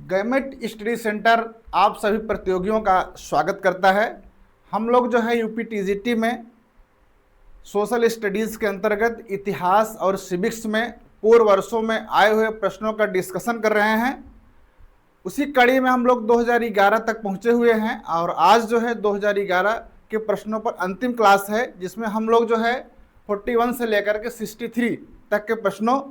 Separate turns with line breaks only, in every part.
Gamete study centre आप सभी प्रतियोगियों का स्वागत करता है। हम लोग जो है यूपी टीजीटी में सोशल स्टडीज़ के अंतर्गत इतिहास और सिविक्स में पूर्व वर्षों में आए हुए प्रश्नों का डिस्कशन कर रहे हैं। उसी कड़ी में हम लोग 2011 तक पहुंचे हुए हैं और आज जो है 2011 के प्रश्नों पर अंतिम क्लास है, जिसमें हम लोग जो है 41 से लेकर के 63 तक के प्रश्नों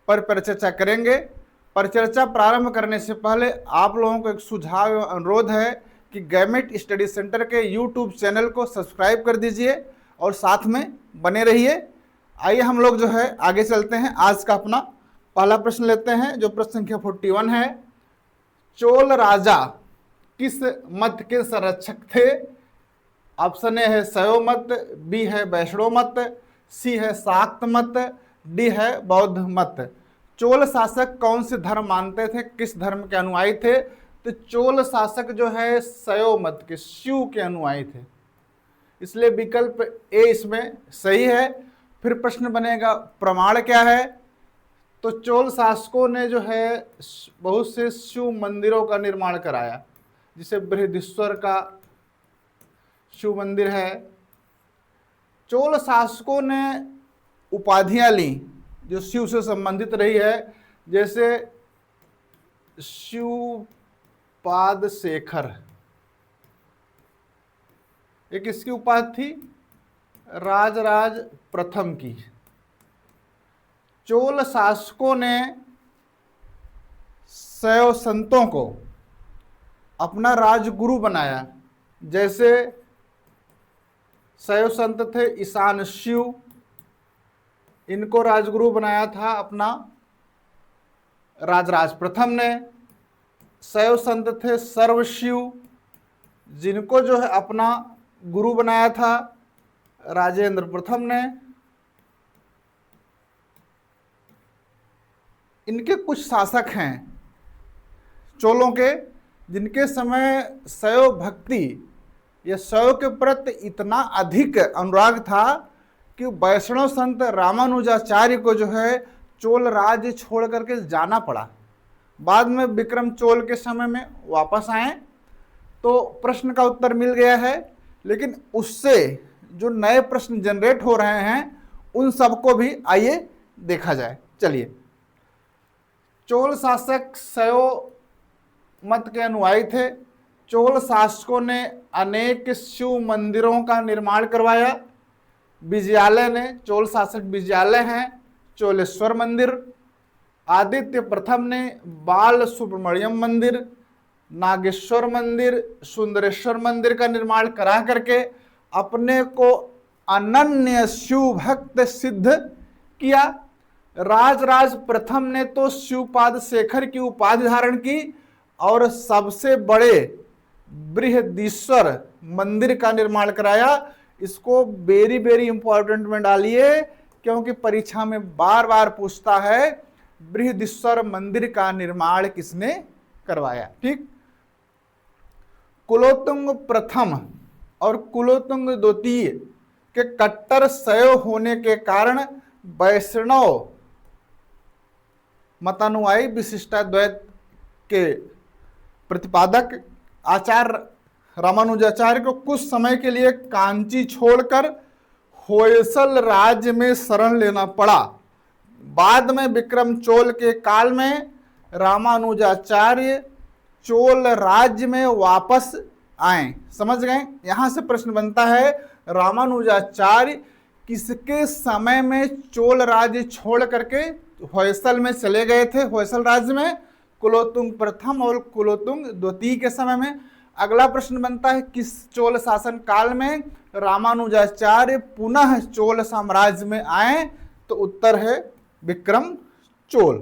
पर परिचर्चा करेंगे। परिचर्चा प्रारंभ करने से पहले आप लोगों को एक सुझाव एवं अनुरोध है कि गैमेट स्टडी सेंटर के यूट्यूब चैनल को सब्सक्राइब कर दीजिए और साथ में बने रहिए। आइए हम लोग जो है आगे चलते हैं। आज का अपना पहला प्रश्न लेते हैं, जो प्रश्न संख्या 41 है। चोल राजा किस मत के संरक्षक थे? ऑप्शन ए है शैव मत, बी है वैष्णव मत, सी है शाक्त मत, डी है बौद्ध मत। चोल शासक कौन से धर्म मानते थे, किस धर्म के अनुयायी थे? तो चोल शासक जो है शैव मत के, शिव के अनुयायी थे, इसलिए विकल्प ए इसमें सही है। फिर प्रश्न बनेगा प्रमाण क्या है? तो चोल शासकों ने जो है बहुत से शिव मंदिरों का निर्माण कराया, जिसे बृहदीश्वर का शिव मंदिर है। चोल शासकों ने उपाधियां ली जो शिव से संबंधित रही है, जैसे शिवपाद शेखर, एक किसकी उपाधि थी? राजराज प्रथम की। चोल शासकों ने शैव संतों को अपना राजगुरु बनाया, जैसे शैव संत थे ईशान शिव, इनको राजगुरु बनाया था अपना राजराज प्रथम ने। शैव संत थे सर्वशिव, जिनको जो है अपना गुरु बनाया था राजेंद्र प्रथम ने। इनके कुछ शासक हैं चोलों के, जिनके समय शैव भक्ति या शैव के प्रति इतना अधिक अनुराग था कि वैष्णव संत रामानुजाचार्य को जो है चोल राज्य छोड़ करके जाना पड़ा। बाद में विक्रम चोल के समय में वापस आए तो प्रश्न का उत्तर मिल गया है, लेकिन उससे जो नए प्रश्न जनरेट हो रहे हैं उन सबको भी आइए देखा जाए। चलिए, चोल शासक शैव मत के अनुयायी थे। चोल शासकों ने अनेक शिव मंदिरों का निर्माण करवाया। विजयालय ने, चोल शासक विजयालय हैं, चोलेश्वर मंदिर। आदित्य प्रथम ने बाल सुब्रमण्यम मंदिर, नागेश्वर मंदिर, सुंदरेश्वर मंदिर का निर्माण करा करके अपने को अनन्य शिव भक्त सिद्ध किया। राजराज प्रथम ने तो शिवपाद शेखर की उपाधि धारण की और सबसे बड़े बृहदीश्वर मंदिर का निर्माण कराया। इसको वेरी वेरी इंपॉर्टेंट में डालिए, क्योंकि परीक्षा में बार बार पूछता है बृहदीश्वर मंदिर का निर्माण किसने करवाया। ठीक, कुलोत्तुंग प्रथम और कुलोत्तुंग द्वितीय के कट्टर शैव होने के कारण वैष्णव मतानुयायी विशिष्टाद्वैत के प्रतिपादक आचार्य रामानुजाचार्य को कुछ समय के लिए कांची छोड़कर होयसल राज्य में शरण लेना पड़ा। बाद में विक्रम चोल के काल में रामानुजाचार्य चोल राज्य में वापस आए। समझ गए? यहां से प्रश्न बनता है रामानुजाचार्य किसके समय में चोल राज्य छोड़ करके होयसल में चले गए थे? होयसल राज्य में कुलोत्तुंग प्रथम और कुलोत्तुंग द्वितीय के समय में। अगला प्रश्न बनता है किस चोल शासन काल में रामानुजाचार्य पुनः चोल साम्राज्य में आए? तो उत्तर है विक्रम चोल।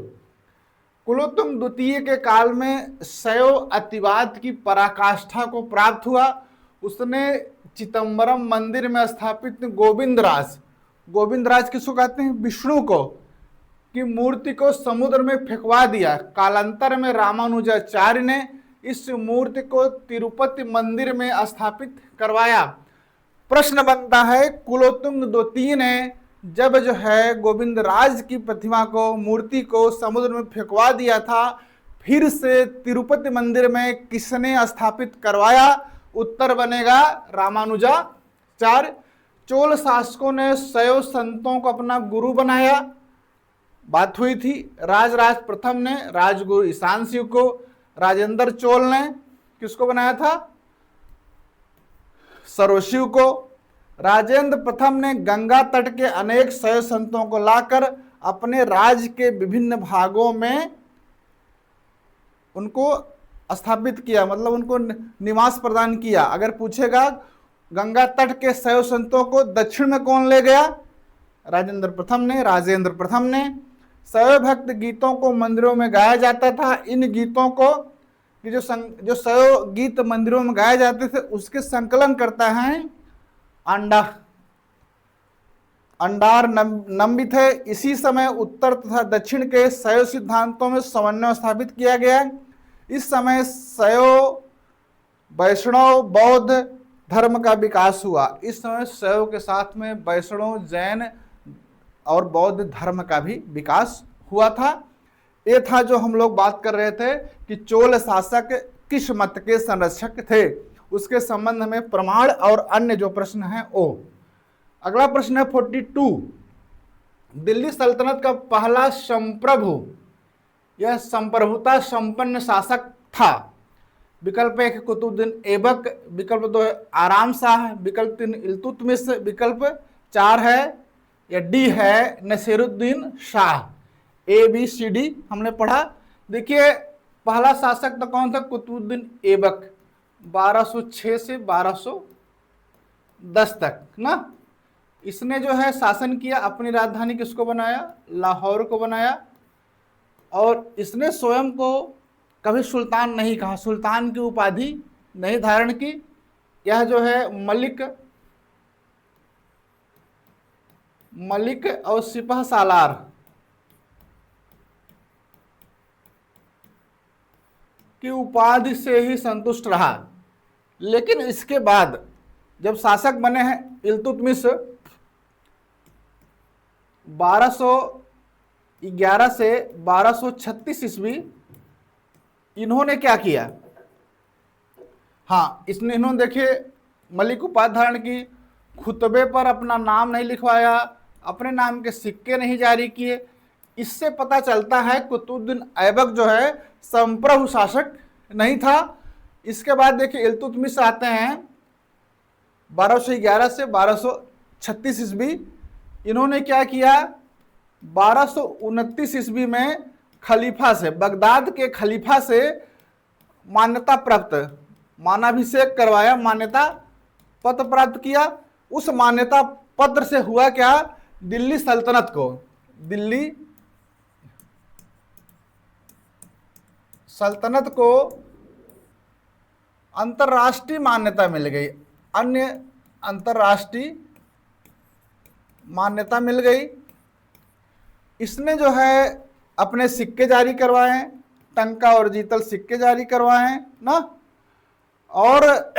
कुलोत्तुंग द्वितीय के काल में शैव अतिवाद की पराकाष्ठा को प्राप्त हुआ। उसने चिदंबरम मंदिर में स्थापित गोविंदराज किसको कहते हैं? विष्णु को, की मूर्ति को समुद्र में फेंकवा दिया। कालांतर में रामानुजाचार्य ने इस मूर्ति को तिरुपति मंदिर में स्थापित करवाया। प्रश्न बनता है कुलोत्तुंग द्वितीय ने जब जो है गोविंदराज की प्रतिमा को, मूर्ति को समुद्र में फेंकवा दिया था, फिर से तिरुपति मंदिर में किसने स्थापित करवाया? उत्तर बनेगा रामानुजाचार्य। चोल शासकों ने शैव संतों को अपना गुरु बनाया, बात हुई थी। राजराज प्रथम ने राजगुरु ईशान शिव को, राजेंद्र चोल ने किसको बनाया था? सर्वशिव को। राजेंद्र प्रथम ने गंगा तट के अनेक शैव संतों को लाकर अपने राज्य के विभिन्न भागों में उनको स्थापित किया, मतलब उनको निवास प्रदान किया। अगर पूछेगा गंगा तट के शैव संतों को दक्षिण में कौन ले गया? राजेंद्र प्रथम ने। शैव भक्त गीतों को मंदिरों में गाया जाता था। इन गीतों को जो शैव गीत मंदिरों में गाए जाते थे उसके संकलन करता है अंडार नंबित है। इसी समय उत्तर तथा दक्षिण के शैव सिद्धांतों में समन्वय स्थापित किया गया। इस समय शैव वैष्णव बौद्ध धर्म का विकास हुआ। इस समय शैव के साथ में वैष्णव जैन और बौद्ध धर्म का भी विकास हुआ था। ये था जो हम लोग बात कर रहे थे कि चोल शासक किस मत के संरक्षक थे, उसके संबंध में प्रमाण और अन्य जो प्रश्न हैं वो। अगला प्रश्न है 42। दिल्ली सल्तनत का पहला संप्रभु, यह संप्रभुता संपन्न शासक था। विकल्प 1 कुतुबुद्दीन ऐबक, विकल्प 2 है आराम शाह, विकल्प 3 इल्तुतमिश, विकल्प 4 है या डी है नसीरुद्दीन शाह। ABCD हमने पढ़ा। देखिए पहला शासक तो कौन था? कुतुबुद्दीन ऐबक, 1206 से 1210 तक ना। इसने जो है शासन किया, अपनी राजधानी किसको बनाया? लाहौर को बनाया। और इसने स्वयं को कभी सुल्तान नहीं कहा, सुल्तान की उपाधि नहीं धारण की। यह जो है मलिक और सिपह सालार की उपाधि से ही संतुष्ट रहा। लेकिन इसके बाद जब शासक बने हैं इल्तुतमिश 1211 से 1236 ईस्वी, इन्होंने क्या किया? हाँ, इन्होंने देखिए मलिक उपाधि धारण की, खुतबे पर अपना नाम नहीं लिखवाया, अपने नाम के सिक्के नहीं जारी किए। इससे पता चलता है कुतुबुद्दीन ऐबक जो है संप्रभु शासक नहीं था। इसके बाद देखिए इल्तुतमिश आते हैं 1211 से 1236 ईस्वी। इन्होंने क्या किया? 1229 ईस्वी में खलीफा से, बगदाद के खलीफा से मान्यता प्राप्त, मानाभिषेक करवाया, मान्यता पत्र प्राप्त किया। उस मान्यता पत्र से हुआ क्या? दिल्ली सल्तनत को, दिल्ली सल्तनत को अंतर्राष्ट्रीय मान्यता मिल गई, अन्य अंतर्राष्ट्रीय मान्यता मिल गई। इसने जो है अपने सिक्के जारी करवाए, टंका और जीतल सिक्के जारी करवाए ना। और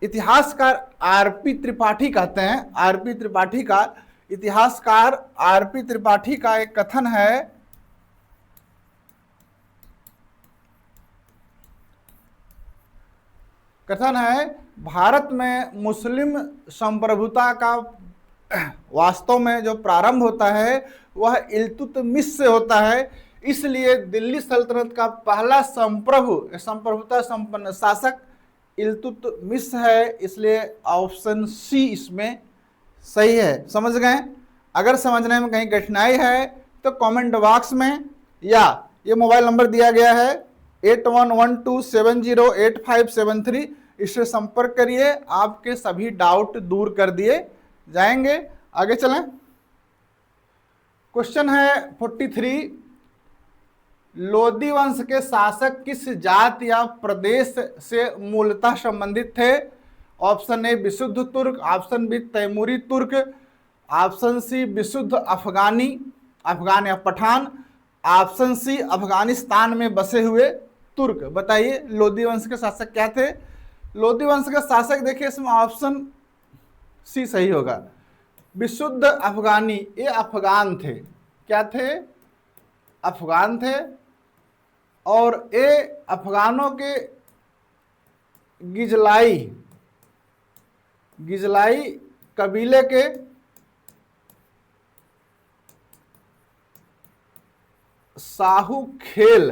इतिहासकार आरपी त्रिपाठी कहते हैं, आरपी त्रिपाठी का, इतिहासकार आरपी त्रिपाठी का एक कथन है, भारत में मुस्लिम संप्रभुता का वास्तव में जो प्रारंभ होता है वह इल्तुतमिश से होता है। इसलिए दिल्ली सल्तनत का पहला संप्रभुता संपन्न शासक इल्तुतमिश है। इसलिए ऑप्शन सी इसमें सही है। समझ गए? अगर समझने में कहीं कठिनाई है तो कमेंट बॉक्स में, या ये मोबाइल नंबर दिया गया है 8112708573, इससे संपर्क करिए, आपके सभी डाउट दूर कर दिए जाएंगे। आगे चलें। क्वेश्चन है 43। लोदी वंश के शासक किस जाति या प्रदेश से मूलतः संबंधित थे? ऑप्शन ए विशुद्ध तुर्क, ऑप्शन बी तैमूरी तुर्क, ऑप्शन सी विशुद्ध अफगानी, अफगान या पठान, ऑप्शन सी अफगानिस्तान में बसे हुए तुर्क। बताइए लोदी वंश के शासक क्या थे? लोदी वंश के शासक देखिए इसमें ऑप्शन सी सही होगा, विशुद्ध अफगानी। ये अफगान थे। क्या थे? अफगान थे। और ये अफगानों के गिजलाई कबीले के साहू खेल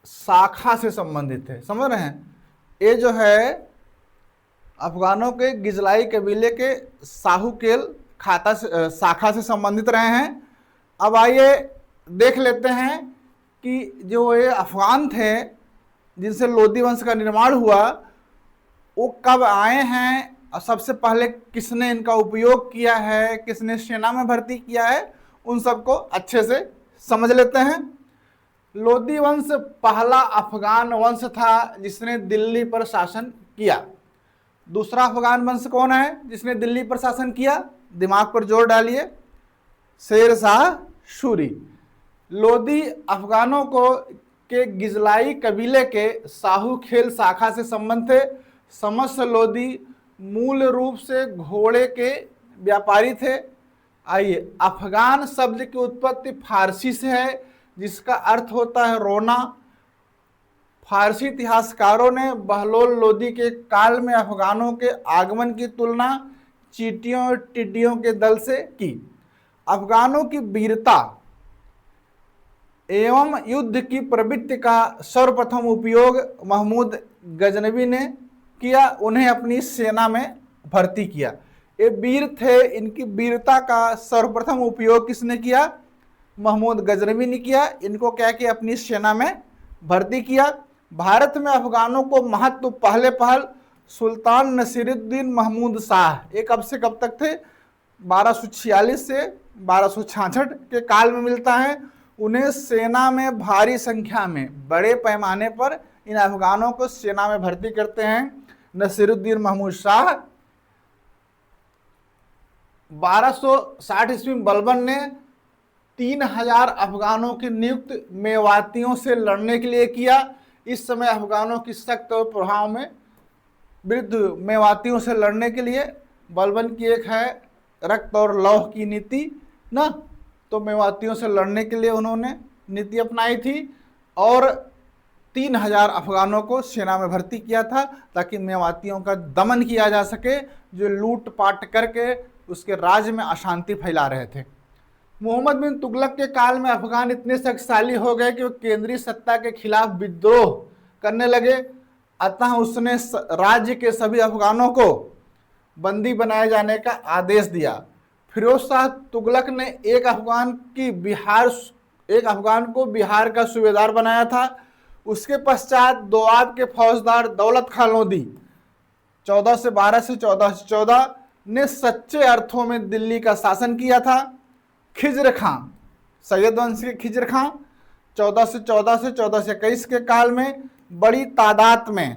शाखा से संबंधित है। समझ रहे हैं, ये जो है अफगानों के गिजलाई कबीले के साहूकेल शाखा से संबंधित रहे हैं। अब आइए देख लेते हैं कि जो ये अफगान थे जिनसे लोदी वंश का निर्माण हुआ, वो कब आए हैं और सबसे पहले किसने इनका उपयोग किया है, किसने सेना में भर्ती किया है, उन सबको अच्छे से समझ लेते हैं। लोदी वंश पहला अफगान वंश था जिसने दिल्ली पर शासन किया। दूसरा अफगान वंश कौन है जिसने दिल्ली पर शासन किया? दिमाग पर जोर डालिए, शेर शाह सूरी। लोदी अफगानों को के गिजलाई कबीले के साहू खेल शाखा से संबंध थे। समस्त लोदी मूल रूप से घोड़े के व्यापारी थे। आइए, अफगान शब्द की उत्पत्ति फारसी से है जिसका अर्थ होता है रोना। फारसी इतिहासकारों ने बहलोल लोदी के काल में अफगानों के आगमन की तुलना चींटियों और टिड्डियों के दल से की। अफगानों की वीरता एवं युद्ध की प्रवृत्ति का सर्वप्रथम उपयोग महमूद गजनवी ने किया। उन्हें अपनी सेना में भर्ती किया। ये वीर थे, इनकी वीरता का सर्वप्रथम उपयोग किसने किया? महमूद गजनवी ने किया। इनको क्या किया? अपनी सेना में भर्ती किया। भारत में अफगानों को महत्व पहले पहल सुल्तान नसीरुद्दीन महमूद शाह, एक कब से कब तक थे? 1246 से 1266 के काल में मिलता है। उन्हें सेना में भारी संख्या में बड़े पैमाने पर इन अफगानों को सेना में भर्ती करते हैं नसीरुद्दीन महमूद शाह। 1260 ईस्वी में बलबन ने 3000 अफगानों की नियुक्त मेवातियों से लड़ने के लिए किया। इस समय अफगानों की सख्त प्रभाव में विरुद्ध मेवातियों से लड़ने के लिए बलबन की एक है रक्त और लौह की नीति ना, तो मेवातियों से लड़ने के लिए उन्होंने नीति अपनाई थी और 3000 अफगानों को सेना में भर्ती किया था ताकि मेवातियों का दमन किया जा सके, जो लूट पाट करके उसके राज्य में अशांति फैला रहे थे। मोहम्मद बिन तुगलक के काल में अफगान इतने शक्तिशाली हो गए कि वो केंद्रीय सत्ता के खिलाफ विद्रोह करने लगे। अतः उसने राज्य के सभी अफगानों को बंदी बनाए जाने का आदेश दिया। फिरोज शाह तुगलक ने एक अफगान को बिहार का सूबेदार बनाया था। उसके पश्चात दोआब के फौजदार दौलत खां लोदी 1412 से 1414 ने सच्चे अर्थों में दिल्ली का शासन किया था। खिज्र खां, सैयद वंश के खिज्र खां 1414 से 1421 के काल में बड़ी तादाद में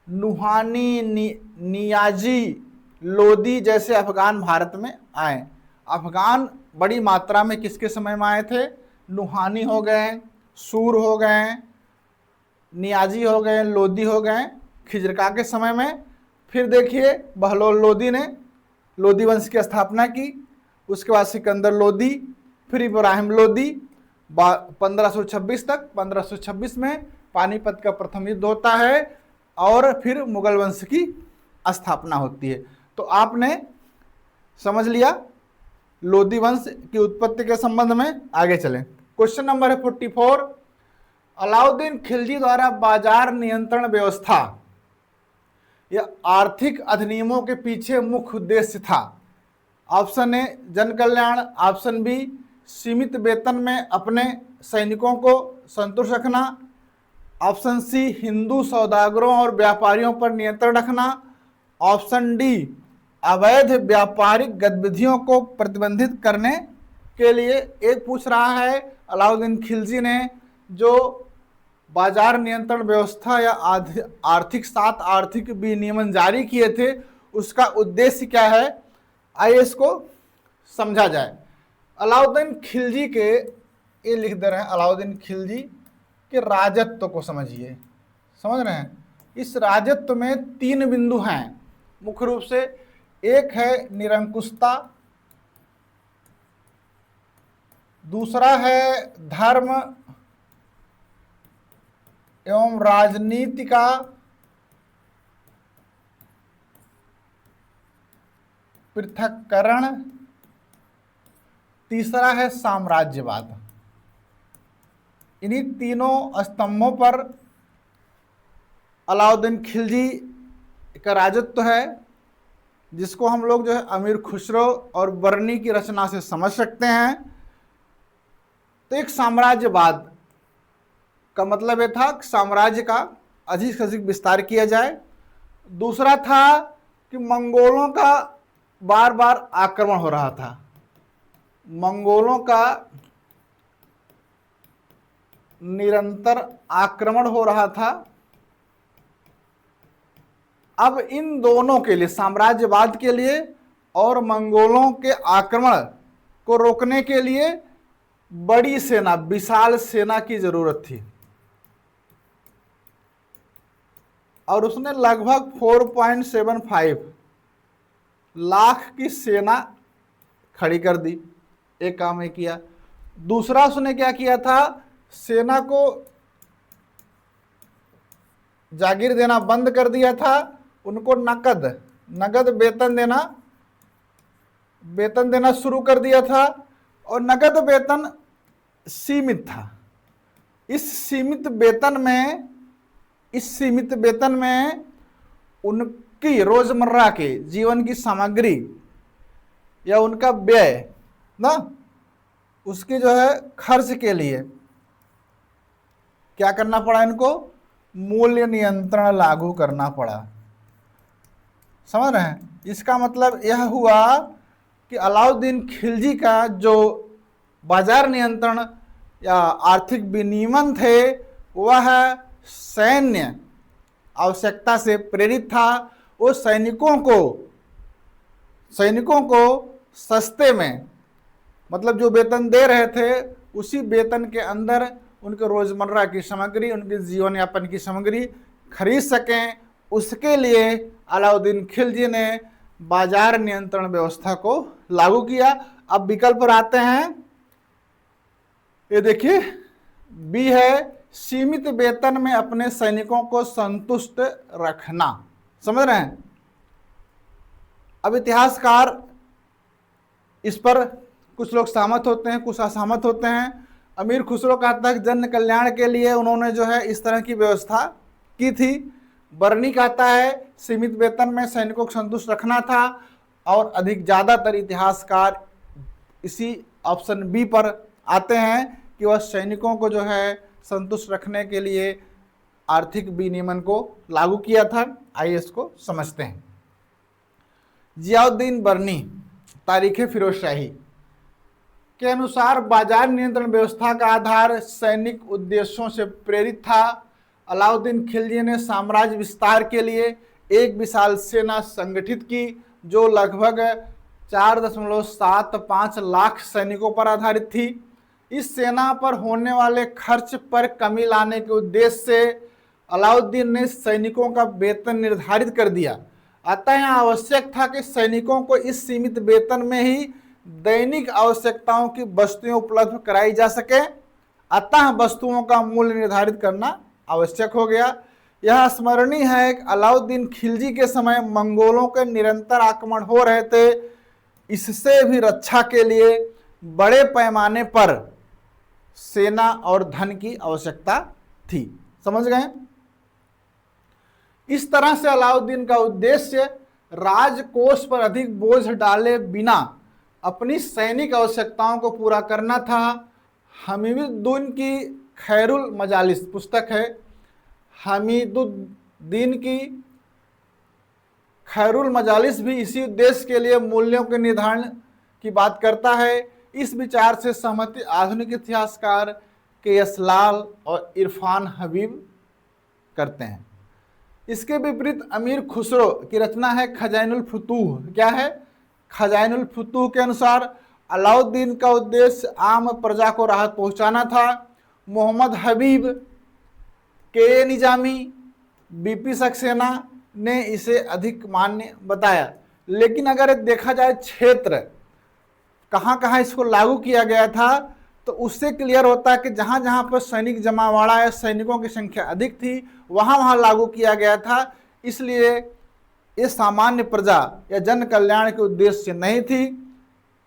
नुहानी, नियाजी, लोदी जैसे अफगान भारत में आए। अफगान बड़ी मात्रा में किसके समय में आए थे? नुहानी हो गए, सूर हो गए, नियाजी हो गए, लोदी हो गए खिजरका के समय में। फिर देखिए बहलोल लोदी ने लोदी वंश की स्थापना की। उसके बाद सिकंदर लोदी, फिर इब्राहिम लोदी 1526 तक। 1526 में पानीपत का प्रथम युद्ध होता है और फिर मुगल वंश की स्थापना होती है। तो आपने समझ लिया लोदी वंश की उत्पत्ति के संबंध में। आगे चलें। क्वेश्चन नंबर है 44। अलाउद्दीन खिलजी द्वारा बाजार नियंत्रण व्यवस्था या आर्थिक अधिनियमों के पीछे मुख्य उद्देश्य था। ऑप्शन ए जन कल्याण, ऑप्शन बी सीमित वेतन में अपने सैनिकों को संतुष्ट रखना, ऑप्शन सी हिंदू सौदागरों और व्यापारियों पर नियंत्रण रखना, ऑप्शन डी अवैध व्यापारिक गतिविधियों को प्रतिबंधित करने के लिए। एक पूछ रहा है अलाउद्दीन खिलजी ने जो बाजार नियंत्रण व्यवस्था या आर्थिक विनियमन जारी किए थे उसका उद्देश्य क्या है, आइए इसको समझा जाए। अलाउद्दीन खिलजी के, ये लिख दे रहे हैं, अलाउद्दीन खिलजी के राजत्व को समझिए। समझ रहे हैं? इस राजत्व में 3 बिंदु हैं मुख्य रूप से। एक है निरंकुशता, दूसरा है धर्म एवं राजनीति का पृथक्करण। तीसरा है साम्राज्यवाद। इन्हीं तीनों स्तंभों पर अलाउद्दीन खिलजी का राजत्व है, जिसको हम लोग जो है अमीर खुसरो और बर्नी की रचना से समझ सकते हैं। तो एक साम्राज्यवाद का मतलब यह था कि साम्राज्य का अधिक से अधिक विस्तार किया जाए। दूसरा था कि मंगोलों का बार बार आक्रमण हो रहा था, मंगोलों का निरंतर आक्रमण हो रहा था। अब इन दोनों के लिए, साम्राज्यवाद के लिए और मंगोलों के आक्रमण को रोकने के लिए बड़ी सेना, विशाल सेना की जरूरत थी। और उसने लगभग 4.75 लाख की सेना खड़ी कर दी। एक काम ये किया। दूसरा उसने क्या किया था, सेना को जागीर देना बंद कर दिया था, उनको नगद वेतन देना शुरू कर दिया था। और नगद वेतन सीमित था। इस सीमित वेतन में उनकी रोजमर्रा के जीवन की सामग्री या उनका व्यय ना, उसके जो है खर्च के लिए क्या करना पड़ा, इनको मूल्य नियंत्रण लागू करना पड़ा। समझ रहे हैं? इसका मतलब यह हुआ कि अलाउद्दीन खिलजी का जो बाजार नियंत्रण या आर्थिक विनियमन थे, वह सैन्य आवश्यकता से प्रेरित था। वो सैनिकों को सस्ते में, मतलब जो वेतन दे रहे थे उसी वेतन के अंदर उनके रोजमर्रा की सामग्री, उनके जीवन यापन की सामग्री खरीद सकें, उसके लिए अलाउद्दीन खिलजी ने बाजार नियंत्रण व्यवस्था को लागू किया। अब विकल्प पर आते हैं। ये देखिए, बी है सीमित वेतन में अपने सैनिकों को संतुष्ट रखना। समझ रहे हैं? अब इतिहासकार इस पर कुछ लोग सहमत होते हैं, कुछ असहमत होते हैं। अमीर खुसरो कहता है कि जन कल्याण के लिए उन्होंने जो है इस तरह की व्यवस्था की थी। बर्नी कहता है सीमित वेतन में सैनिकों को संतुष्ट रखना था। और ज़्यादातर इतिहासकार इसी ऑप्शन बी पर आते हैं कि वह सैनिकों को जो है संतुष्ट रखने के लिए आर्थिक विनियमन को लागू किया था। आइए इसको समझते हैं। जियाउद्दीन बर्नी, तारीख़ फिरोजशाही के अनुसार बाजार नियंत्रण व्यवस्था का आधार सैनिक उद्देश्यों से प्रेरित था। अलाउद्दीन खिलजी ने साम्राज्य विस्तार के लिए एक विशाल सेना संगठित की, जो लगभग 4.75 लाख सैनिकों पर आधारित थी। इस सेना पर होने वाले खर्च पर कमी लाने के उद्देश्य से अलाउद्दीन ने सैनिकों का वेतन निर्धारित कर दिया। अतः यह आवश्यक था कि सैनिकों को इस सीमित वेतन में ही दैनिक आवश्यकताओं की वस्तुएं उपलब्ध कराई जा सके। अतः वस्तुओं का मूल्य निर्धारित करना आवश्यक हो गया। यह स्मरणीय है कि अलाउद्दीन खिलजी के समय मंगोलों के निरंतर आक्रमण हो रहे थे। इससे भी रक्षा के लिए बड़े पैमाने पर सेना और धन की आवश्यकता थी। समझ गए? इस तरह से अलाउद्दीन का उद्देश्य राजकोष पर अधिक बोझ डाले बिना अपनी सैनिक आवश्यकताओं को पूरा करना था। हमीदुद्दीन की खैरुल मजालिस पुस्तक है, हमीदुद्दीन की खैरुल मजालिस भी इसी उद्देश्य के लिए मूल्यों के निर्धारण की बात करता है। इस विचार से सहमति आधुनिक इतिहासकार के.एस. लाल और इरफान हबीब करते हैं। इसके विपरीत अमीर खुसरो की रचना है खजाइनुल फुतूह। क्या है? खजाइनुल फुतूह के अनुसार अलाउद्दीन का उद्देश्य आम प्रजा को राहत पहुंचाना था। मोहम्मद हबीब, के निजामी, बीपी सक्सेना ने इसे अधिक मान्य बताया। लेकिन अगर देखा जाए क्षेत्र कहाँ कहाँ इसको लागू किया गया था, तो उससे क्लियर होता है कि जहां जहां पर सैनिक जमावड़ा या सैनिकों की संख्या अधिक थी वहां वहां लागू किया गया था। इसलिए ये सामान्य प्रजा या जन कल्याण के उद्देश्य से नहीं थी।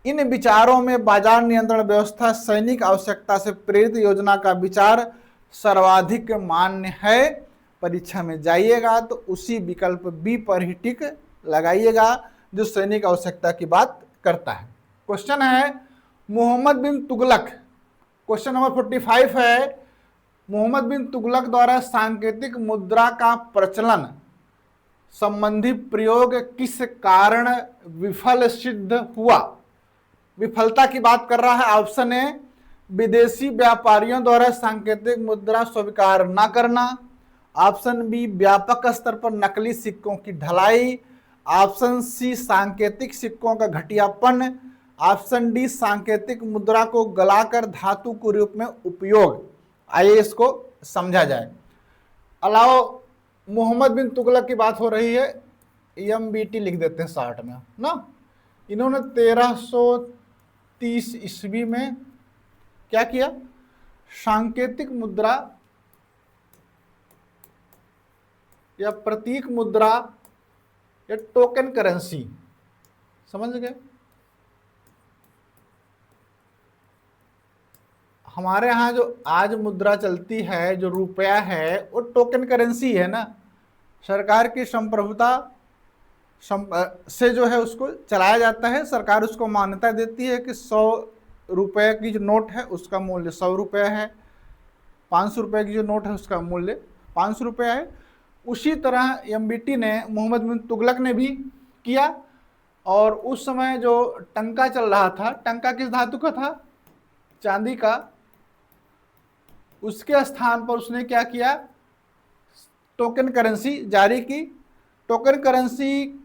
इन विचारों में बाजार नियंत्रण व्यवस्था, सैनिक आवश्यकता से प्रेरित योजना का विचार सर्वाधिक मान्य है। परीक्षा में जाइएगा तो उसी विकल्प बी पर ही टिक लगाइएगा जो सैनिक आवश्यकता की बात करता है। क्वेश्चन है मोहम्मद बिन तुगलक, क्वेश्चन नंबर 45 है, मोहम्मद बिन तुगलक द्वारा सांकेतिक मुद्रा का प्रचलन संबंधी प्रयोग किस कारण विफल सिद्ध हुआ? विफलता की बात कर रहा है। ऑप्शन ए विदेशी व्यापारियों द्वारा सांकेतिक मुद्रा स्वीकार न करना, ऑप्शन बी व्यापक स्तर पर नकली सिक्कों की ढलाई, ऑप्शन सी सांकेतिक सिक्कों का घटियापन, ऑप्शन डी सांकेतिक मुद्रा को गलाकर धातु के रूप में उपयोग। आइए इसको समझा जाए। अलाओ मोहम्मद बिन तुगलक की बात हो रही है, MBT लिख देते हैं 60 में ना। इन्होंने 1330 ईस्वी में क्या किया? सांकेतिक मुद्रा या प्रतीक मुद्रा या टोकन करेंसी, समझ गए? हमारे यहाँ जो आज मुद्रा चलती है, जो रुपया है, वो टोकन करेंसी है ना। सरकार की संप्रभुता से जो है उसको चलाया जाता है। सरकार उसको मान्यता देती है कि 100 रुपये की जो नोट है उसका मूल्य 100 रुपये है, 500 रुपये की जो नोट है उसका मूल्य 500 रुपये है। उसी तरह MBT ने, मोहम्मद बिन तुगलक ने भी किया। और उस समय जो टंका चल रहा था, टंका किस धातु का था? चांदी का। उसके स्थान पर उसने क्या किया? टोकन करेंसी जारी की। टोकन करेंसी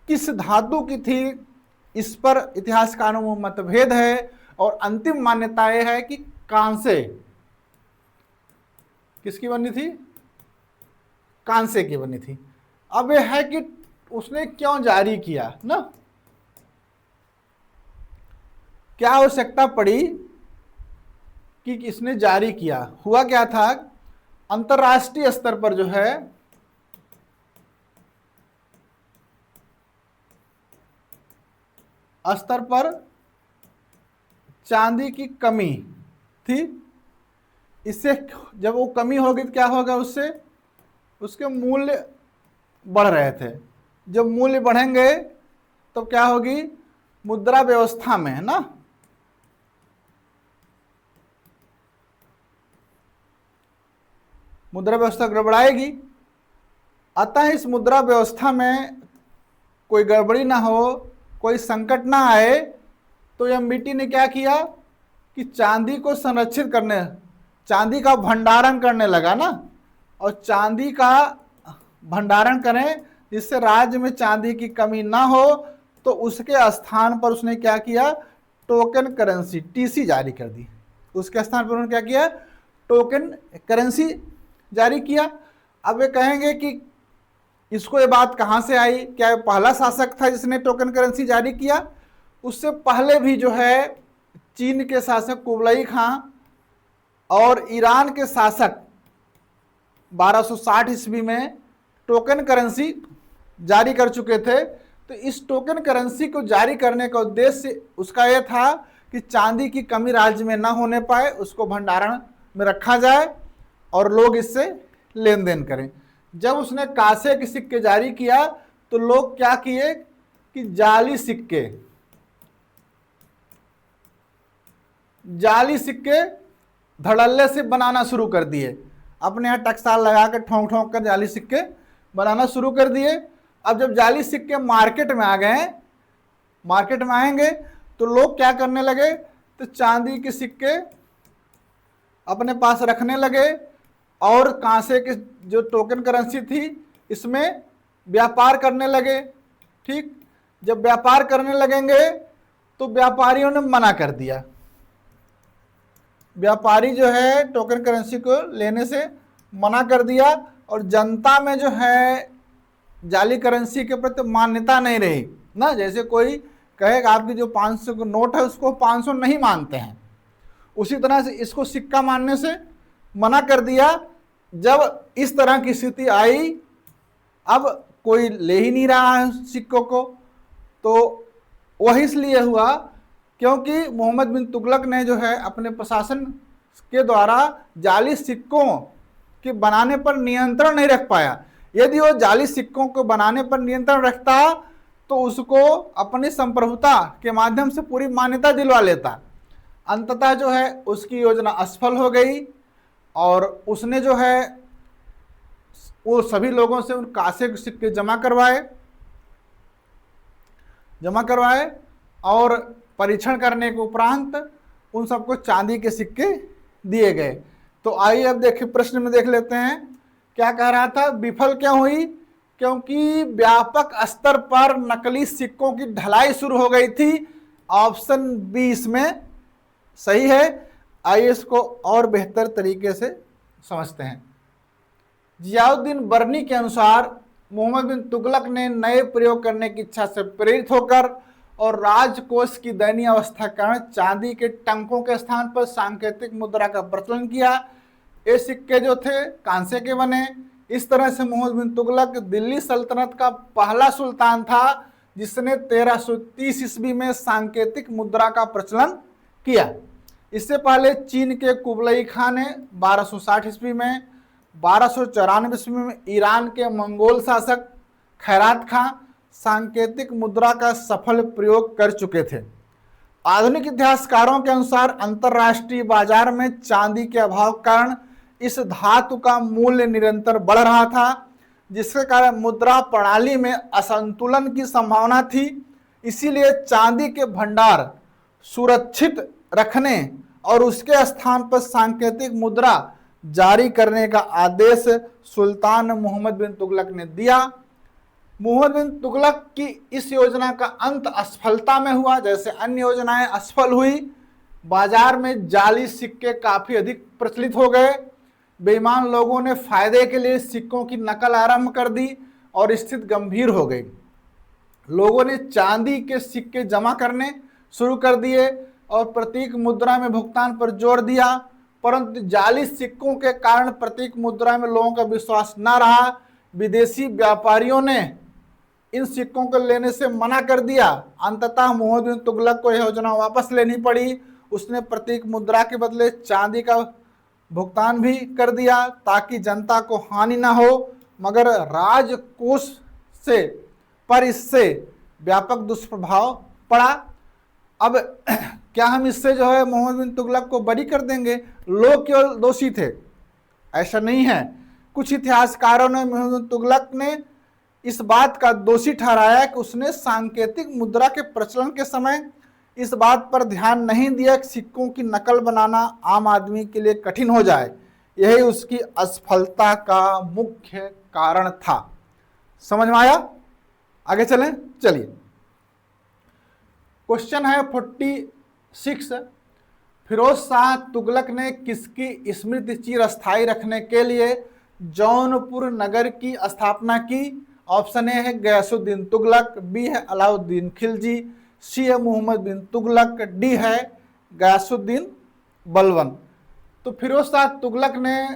किस धातु की थी, इस पर इतिहासकारों में मतभेद है और अंतिम मान्यता यह है कि कांसे। किसकी बनी थी? कांसे की बनी थी। अब यह है कि उसने क्यों जारी किया ना, क्या आवश्यकता पड़ी कि इसने जारी किया? हुआ क्या था, अंतरराष्ट्रीय स्तर पर जो है चांदी की कमी थी। इससे जब वो कमी होगी तो क्या होगा? उससे उसके मूल्य बढ़ रहे थे। जब मूल्य बढ़ेंगे तो क्या होगी? मुद्रा व्यवस्था में, है ना, मुद्रा व्यवस्था गड़बड़ाएगी। अतः इस मुद्रा व्यवस्था में कोई गड़बड़ी ना हो, कोई संकट ना आए, तो MBT ने क्या किया कि चांदी को संरक्षित करने, चांदी का भंडारण करने लगा ना। और चांदी का भंडारण करें जिससे राज्य में चांदी की कमी ना हो, तो उसके स्थान पर उसने क्या किया? टोकन करेंसी TC जारी कर दी। उसके स्थान पर उन्होंने क्या किया? टोकन करेंसी जारी किया। अब वे कहेंगे कि इसको ये बात कहाँ से आई? क्या ये पहला शासक था जिसने टोकन करेंसी जारी किया? उससे पहले भी जो है चीन के शासक कुबलाई खां और ईरान के शासक 1260 ईस्वी में टोकन करेंसी जारी कर चुके थे। तो इस टोकन करेंसी को जारी करने का उद्देश्य उसका यह था कि चांदी की कमी राज्य में ना होने पाए, उसको भंडारण में रखा जाए और लोग इससे लेन देन करें। जब उसने कांसे के सिक्के जारी किया तो लोग क्या किए कि जाली सिक्के धड़ल्ले से बनाना शुरू कर दिए। अपने यहाँ टकसाल लगा कर ठोंक ठोंक कर जाली सिक्के बनाना शुरू कर दिए। अब जब जाली सिक्के मार्केट में आ गए, मार्केट में आएंगे तो लोग क्या करने लगे? तो चांदी के सिक्के अपने पास रखने लगे और कांसे के जो टोकन करेंसी थी इसमें व्यापार करने लगे। ठीक, जब व्यापार करने लगेंगे तो व्यापारियों ने मना कर दिया। व्यापारी जो है टोकन करेंसी को लेने से मना कर दिया और जनता में जो है जाली करेंसी के प्रति मान्यता नहीं रही ना। जैसे कोई कहेगा आपकी जो 500 का नोट है उसको 500 नहीं मानते हैं, उसी तरह से इसको सिक्का मानने से मना कर दिया। जब इस तरह की स्थिति आई, अब कोई ले ही नहीं रहा है सिक्कों को, तो वह इसलिए हुआ क्योंकि मोहम्मद बिन तुगलक ने जो है अपने प्रशासन के द्वारा जाली सिक्कों के बनाने पर नियंत्रण नहीं रख पाया। यदि वो जाली सिक्कों को बनाने पर नियंत्रण रखता तो उसको अपनी संप्रभुता के माध्यम से पूरी मान्यता दिलवा लेता। अंततः जो है उसकी योजना असफल हो गई और उसने जो है वो सभी लोगों से उन कांसे के सिक्के जमा करवाए और परीक्षण करने के उपरांत उन सबको चांदी के सिक्के दिए गए। तो आइए अब देखिए, प्रश्न में देख लेते हैं क्या कह रहा था। विफल क्यों हुई? क्योंकि व्यापक स्तर पर नकली सिक्कों की ढलाई शुरू हो गई थी। ऑप्शन बी इसमें सही है। आइए इसको और बेहतर तरीके से समझते हैं। जियाउद्दीन बर्नी के अनुसार मोहम्मद बिन तुगलक ने नए प्रयोग करने की इच्छा से प्रेरित होकर और राजकोष की दयनीय अवस्था के कारण चांदी के टंकों के स्थान पर सांकेतिक मुद्रा का प्रचलन किया। ये सिक्के जो थे कांसे के बने। इस तरह से मोहम्मद बिन तुगलक दिल्ली सल्तनत का पहला सुल्तान था जिसने 1330 ईस्वी में सांकेतिक मुद्रा का प्रचलन किया। इससे पहले चीन के कुबलई खां ने 1260 ईस्वी में, 1294 ईस्वी में ईरान के मंगोल शासक खैरात खां सांकेतिक मुद्रा का सफल प्रयोग कर चुके थे। आधुनिक इतिहासकारों के अनुसार अंतर्राष्ट्रीय बाजार में चांदी के अभाव के कारण इस धातु का मूल्य निरंतर बढ़ रहा था, जिसके कारण मुद्रा प्रणाली में असंतुलन की संभावना थी। इसीलिए चांदी के भंडार सुरक्षित रखने और उसके स्थान पर सांकेतिक मुद्रा जारी करने का आदेश सुल्तान मोहम्मद बिन तुगलक ने दिया। मोहम्मद बिन तुगलक की इस योजना का अंत असफलता में हुआ, जैसे अन्य योजनाएं असफल हुई। बाजार में जाली सिक्के काफी अधिक प्रचलित हो गए। बेईमान लोगों ने फायदे के लिए सिक्कों की नकल आरंभ कर दी और स्थिति गंभीर हो गई। लोगों ने चांदी के सिक्के जमा करने शुरू कर दिए और प्रतीक मुद्रा में भुगतान पर जोर दिया, परंतु जाली सिक्कों के कारण प्रतीक मुद्रा में लोगों का विश्वास न रहा। विदेशी व्यापारियों ने इन सिक्कों को लेने से मना कर दिया। अंततः मोहम्मद बिन तुगलक को यह योजना वापस लेनी पड़ी। उसने प्रतीक मुद्रा के बदले चांदी का भुगतान भी कर दिया ताकि जनता को हानि ना हो, मगर राजकोष से पर इससे व्यापक दुष्प्रभाव पड़ा। अब क्या हम इससे जो है मोहम्मद बिन तुगलक को बरी कर देंगे? लोग केवल दोषी थे, ऐसा नहीं है। कुछ इतिहासकारों ने मोहम्मद बिन तुगलक ने इस बात का दोषी ठहराया कि उसने सांकेतिक मुद्रा के प्रचलन के समय इस बात पर ध्यान नहीं दिया कि सिक्कों की नकल बनाना आम आदमी के लिए कठिन हो जाए। यही उसकी असफलता का मुख्य कारण था। समझ में आया? आगे चलें। चलिए, क्वेश्चन है 46। फिरोज शाह तुगलक ने किसकी स्मृति चिरस्थायी रखने के लिए जौनपुर नगर की स्थापना की? ऑप्शन ए है गयासुद्दीन तुगलक, बी है अलाउद्दीन खिलजी, सी है मोहम्मद बिन तुगलक, डी है गयासुद्दीन बलबन। तो फिरोज शाह तुगलक ने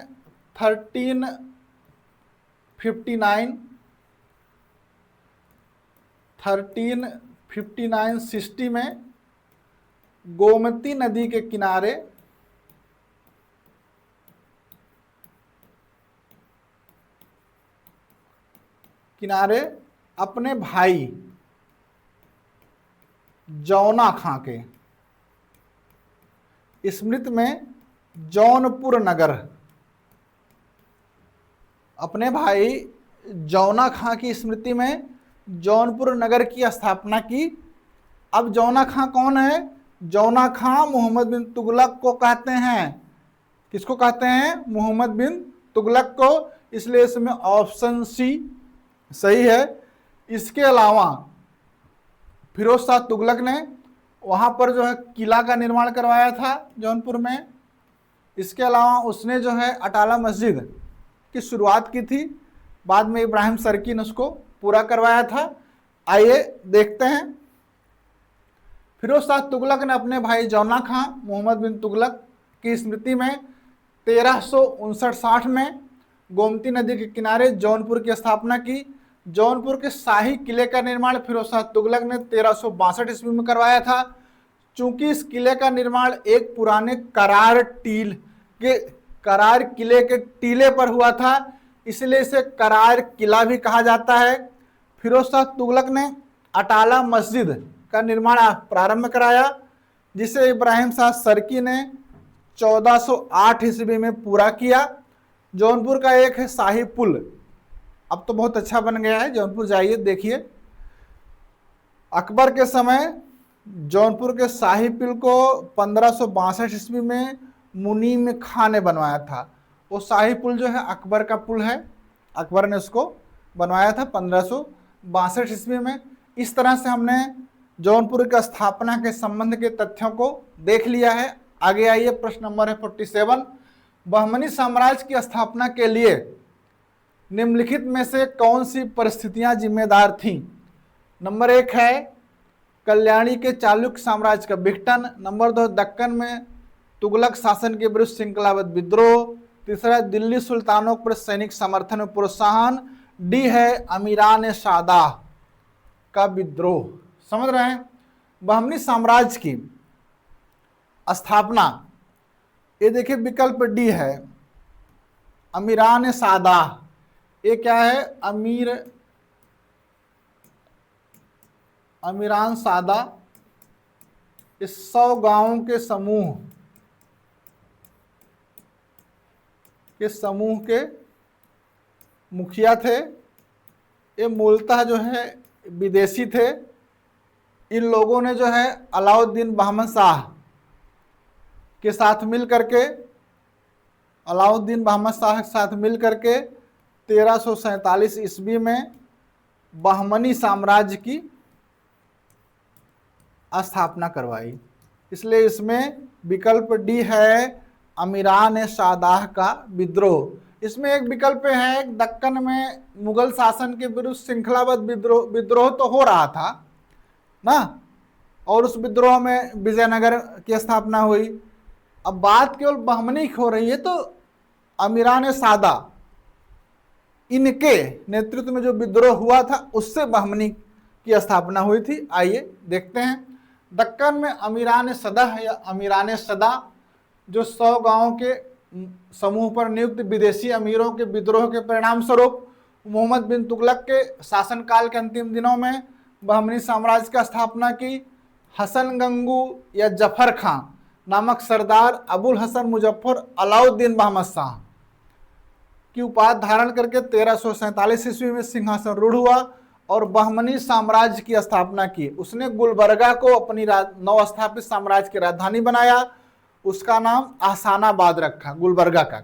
1359-60 में गोमती नदी के किनारे अपने भाई जौना खां के स्मृति में जौनपुर नगर, अपने भाई जौना खां की स्मृति में जौनपुर नगर की स्थापना की। अब जौना खां कौन है? जौना खां मोहम्मद बिन तुगलक को कहते हैं। किसको कहते हैं? मोहम्मद बिन तुगलक को। इसलिए इसमें ऑप्शन सी सही है। इसके अलावा फिरोज शाह तुगलक ने वहाँ पर जो है किला का निर्माण करवाया था जौनपुर में। इसके अलावा उसने जो है अटाला मस्जिद की शुरुआत की थी, बाद में इब्राहिम सरकी ने उसको पूरा करवाया था। आइए देखते हैं। फिरोज शाह तुगलक ने अपने भाई जौना खां मोहम्मद बिन तुगलक की स्मृति में 1359-60 में गोमती नदी के किनारे जौनपुर की स्थापना की। जौनपुर के शाही किले का निर्माण फिरोज शाह तुगलक ने 1362 ईस्वी में करवाया था। चूंकि इस किले का निर्माण एक पुराने करार किले के टीले पर हुआ था, इसलिए इसे करार किला भी कहा जाता है। फिरोज शाह तुगलक ने अटाला मस्जिद का निर्माण प्रारंभ कराया, जिसे इब्राहिम शाह सरकी ने 1408 ईस्वी में पूरा किया। जौनपुर का एक है शाही पुल, अब तो बहुत अच्छा बन गया है, जौनपुर जाइए देखिए। अकबर के समय जौनपुर के शाही पुल को 1562 ईस्वी में मुनीम खां ने बनवाया था। वो शाही पुल जो है अकबर का पुल है, अकबर ने उसको बनवाया था 1562 ईस्वी में। इस तरह से हमने जौनपुर की स्थापना के संबंध के तथ्यों को देख लिया है। आगे आइए, प्रश्न नंबर है 47। बहमनी साम्राज्य की स्थापना के लिए निम्नलिखित में से कौन सी परिस्थितियां जिम्मेदार थीं? नंबर 1 है कल्याणी के चालुक्य साम्राज्य का विघटन। नंबर 2 दक्कन में तुगलक शासन के विरुद्ध श्रृंखलाबद्ध विद्रोह। तीसरा दिल्ली सुल्तानों पर सैनिक समर्थन में प्रोत्साहन। डी है अमीरान सादा का विद्रोह। समझ रहे हैं? बहमनी साम्राज्य की स्थापना, ये देखिए विकल्प डी है अमीरान सादा। ये क्या है? अमीरान सादा इस 100 गांवों के समूह के मुखिया थे। ये मूलतः जो है विदेशी थे। इन लोगों ने जो है अलाउद्दीन बहमन शाह के साथ मिल करके 1347 ईस्वी में बहमनी साम्राज्य की स्थापना करवाई। इसलिए इसमें विकल्प डी है अमीरान सादाह का विद्रोह। इसमें एक विकल्प है दक्कन में मुगल शासन के विरुद्ध श्रृंखलाबद्ध विद्रोह तो हो रहा था ना, और उस विद्रोह में विजयनगर की स्थापना हुई। अब बात केवल बहमनी की हो रही है, तो अमीरान सादा इनके नेतृत्व में जो विद्रोह हुआ था उससे बहमनी की स्थापना हुई थी। आइए देखते हैं। दक्कन में अमीरान सदा या अमीरान सदा जो 100 गांवों के समूह पर नियुक्त विदेशी अमीरों के विद्रोह के परिणाम स्वरूप मोहम्मद बिन तुगलक के शासनकाल के अंतिम दिनों में बहमनी साम्राज्य का स्थापना की। हसन गंगू या जफर खां नामक सरदार अबुल हसन मुजफ्फर अलाउद्दीन बहमद शाह की उपाधि धारण करके 1347 ईस्वी में सिंहासन रूढ़ हुआ और बहमनी साम्राज्य की स्थापना की। उसने गुलबर्गा को अपनी नवस्थापित साम्राज्य की राजधानी बनाया। उसका नाम आसानाबाद रखा, गुलबर्गा का।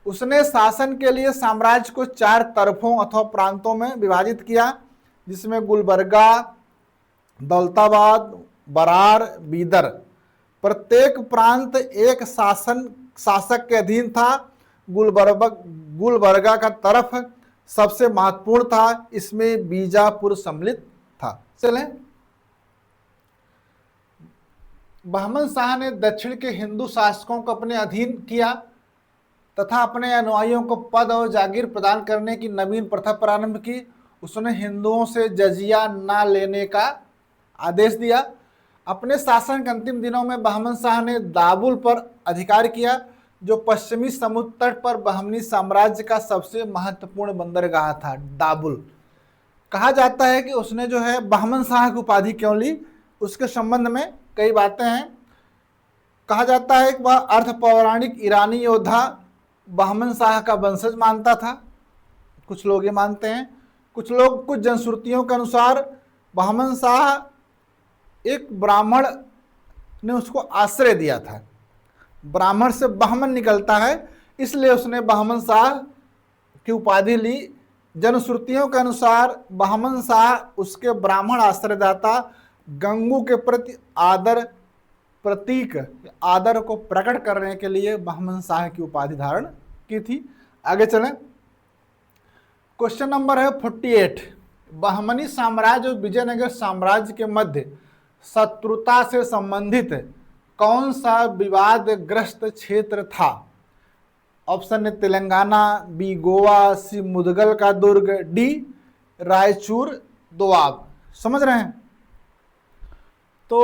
उसने शासन के लिए साम्राज्य को 4 तरफों अथवा प्रांतों में विभाजित किया, जिसमें गुलबर्गा, दौलताबाद, बरार, बीदर। प्रत्येक प्रांत एक शासक के अधीन था। गुलबर्गा का तरफ सबसे महत्वपूर्ण था, इसमें बीजापुर सम्मिलित था। चलें, बहमन शाह ने दक्षिण के हिंदू शासकों को अपने अधीन किया तथा अपने अनुयायियों को पद और जागीर प्रदान करने की नवीन प्रथा प्रारंभ की। उसने हिंदुओं से जजिया न लेने का आदेश दिया। अपने शासन के अंतिम दिनों में बहमन शाह ने दाबुल पर अधिकार किया, जो पश्चिमी समुद्र तट पर बहमनी साम्राज्य का सबसे महत्वपूर्ण बंदरगाह था। दाबुल कहा जाता है कि उसने जो है बहमन शाह की उपाधि क्यों ली, उसके संबंध में कई बातें हैं। कहा जाता है कि वह अर्ध पौराणिक ईरानी योद्धा बहमन शाह का वंशज मानता था। कुछ लोग ये मानते हैं। कुछ जनश्रुतियों के अनुसार बहमन शाह एक ब्राह्मण ने उसको आश्रय दिया था। ब्राह्मण से बहमन निकलता है, इसलिए उसने बहमन शाह की उपाधि ली। जनश्रुतियों के अनुसार बहमन शाह उसके ब्राह्मण आश्रयदाता गंगू के प्रति आदर को प्रकट करने के लिए बहमन शाह की उपाधि धारण की थी। आगे चलें। क्वेश्चन नंबर है 48। बहमनी साम्राज्य और विजयनगर साम्राज्य के मध्य शत्रुता से संबंधित कौन सा विवादग्रस्त क्षेत्र था? ऑप्शन है तेलंगाना, बी गोवा, सी मुदगल का दुर्ग, डी रायचूर दोआब। समझ रहे हैं? तो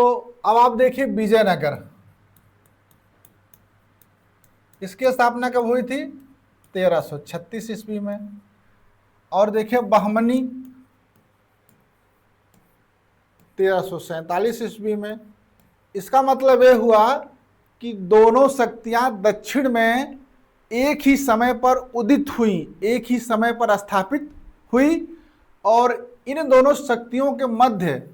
अब आप देखिए विजयनगर, इसकी स्थापना कब हुई थी? 1336 ईस्वी में। और देखिए बहमनी 1347 ईस्वी में। इसका मतलब यह हुआ कि दोनों शक्तियां दक्षिण में एक ही समय पर उदित हुई, एक ही समय पर स्थापित हुई, और इन दोनों शक्तियों के मध्य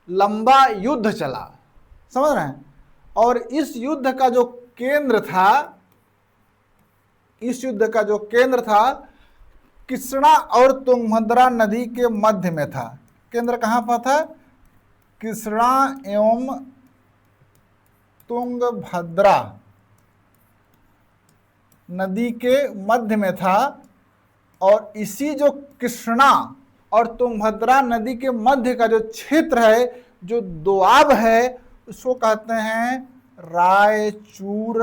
लंबा युद्ध चला। समझ रहे हैं? और इस युद्ध का जो केंद्र था, इस युद्ध का जो केंद्र था कृष्णा और तुंगभद्रा नदी के मध्य में था। केंद्र कहां पर था? कृष्णा एवं तुंगभद्रा नदी के मध्य में था। और इसी जो कृष्णा और तुंगभद्रा नदी के मध्य का जो क्षेत्र है, जो दोआब है, उसको कहते हैं रायचूर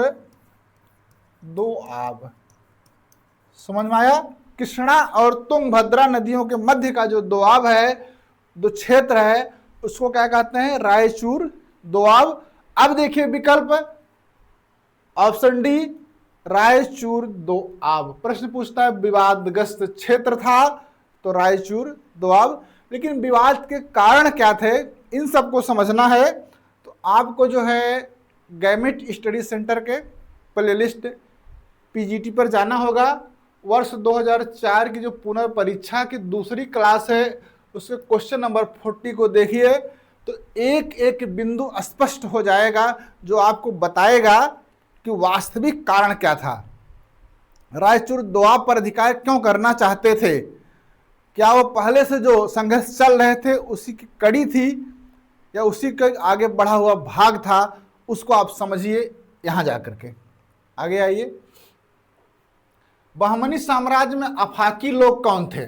दोआब। समझ में आया? कृष्णा और तुंगभद्रा नदियों के मध्य का जो दोआब है, जो क्षेत्र है, उसको क्या कहते हैं? रायचूर दोआब। अब देखिए विकल्प ऑप्शन डी रायचूर दोआब। प्रश्न पूछता है विवादग्रस्त क्षेत्र था तो रायचूर दोआब। लेकिन विवाद के कारण क्या थे, इन सबको समझना है तो आपको जो है गैमेट स्टडी सेंटर के प्लेलिस्ट पीजीटी पर जाना होगा। वर्ष 2004 की जो पुनर्परीक्षा की दूसरी क्लास है, उसके क्वेश्चन नंबर 40 को देखिए तो एक एक बिंदु स्पष्ट हो जाएगा, जो आपको बताएगा कि वास्तविक कारण क्या था। रायचूर दोआब पर अधिकार क्यों करना चाहते थे? क्या वो पहले से जो संघर्ष चल रहे थे उसी की कड़ी थी, या उसी का आगे बढ़ा हुआ भाग था? उसको आप समझिए यहां जाकर के। आगे आइए। बहमनी साम्राज्य में अफाकी लोग कौन थे?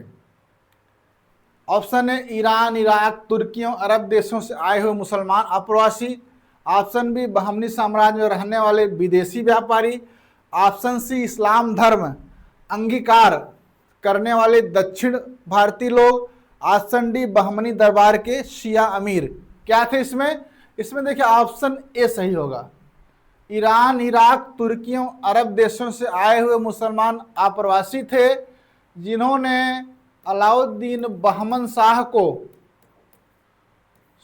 ऑप्शन है ईरान, इराक, तुर्कियों, अरब देशों से आए हुए मुसलमान अप्रवासी। ऑप्शन बी बहमनी साम्राज्य में रहने वाले विदेशी व्यापारी। ऑप्शन सी इस्लाम धर्म अंगीकार करने वाले दक्षिण भारतीय लोग। ऑप्शन डी बहमनी दरबार के शिया अमीर। क्या थे इसमें? इसमें देखिए ऑप्शन ए सही होगा। ईरान, इराक, तुर्कियों, अरब देशों से आए हुए मुसलमान आप्रवासी थे, जिन्होंने अलाउद्दीन बहमन शाह को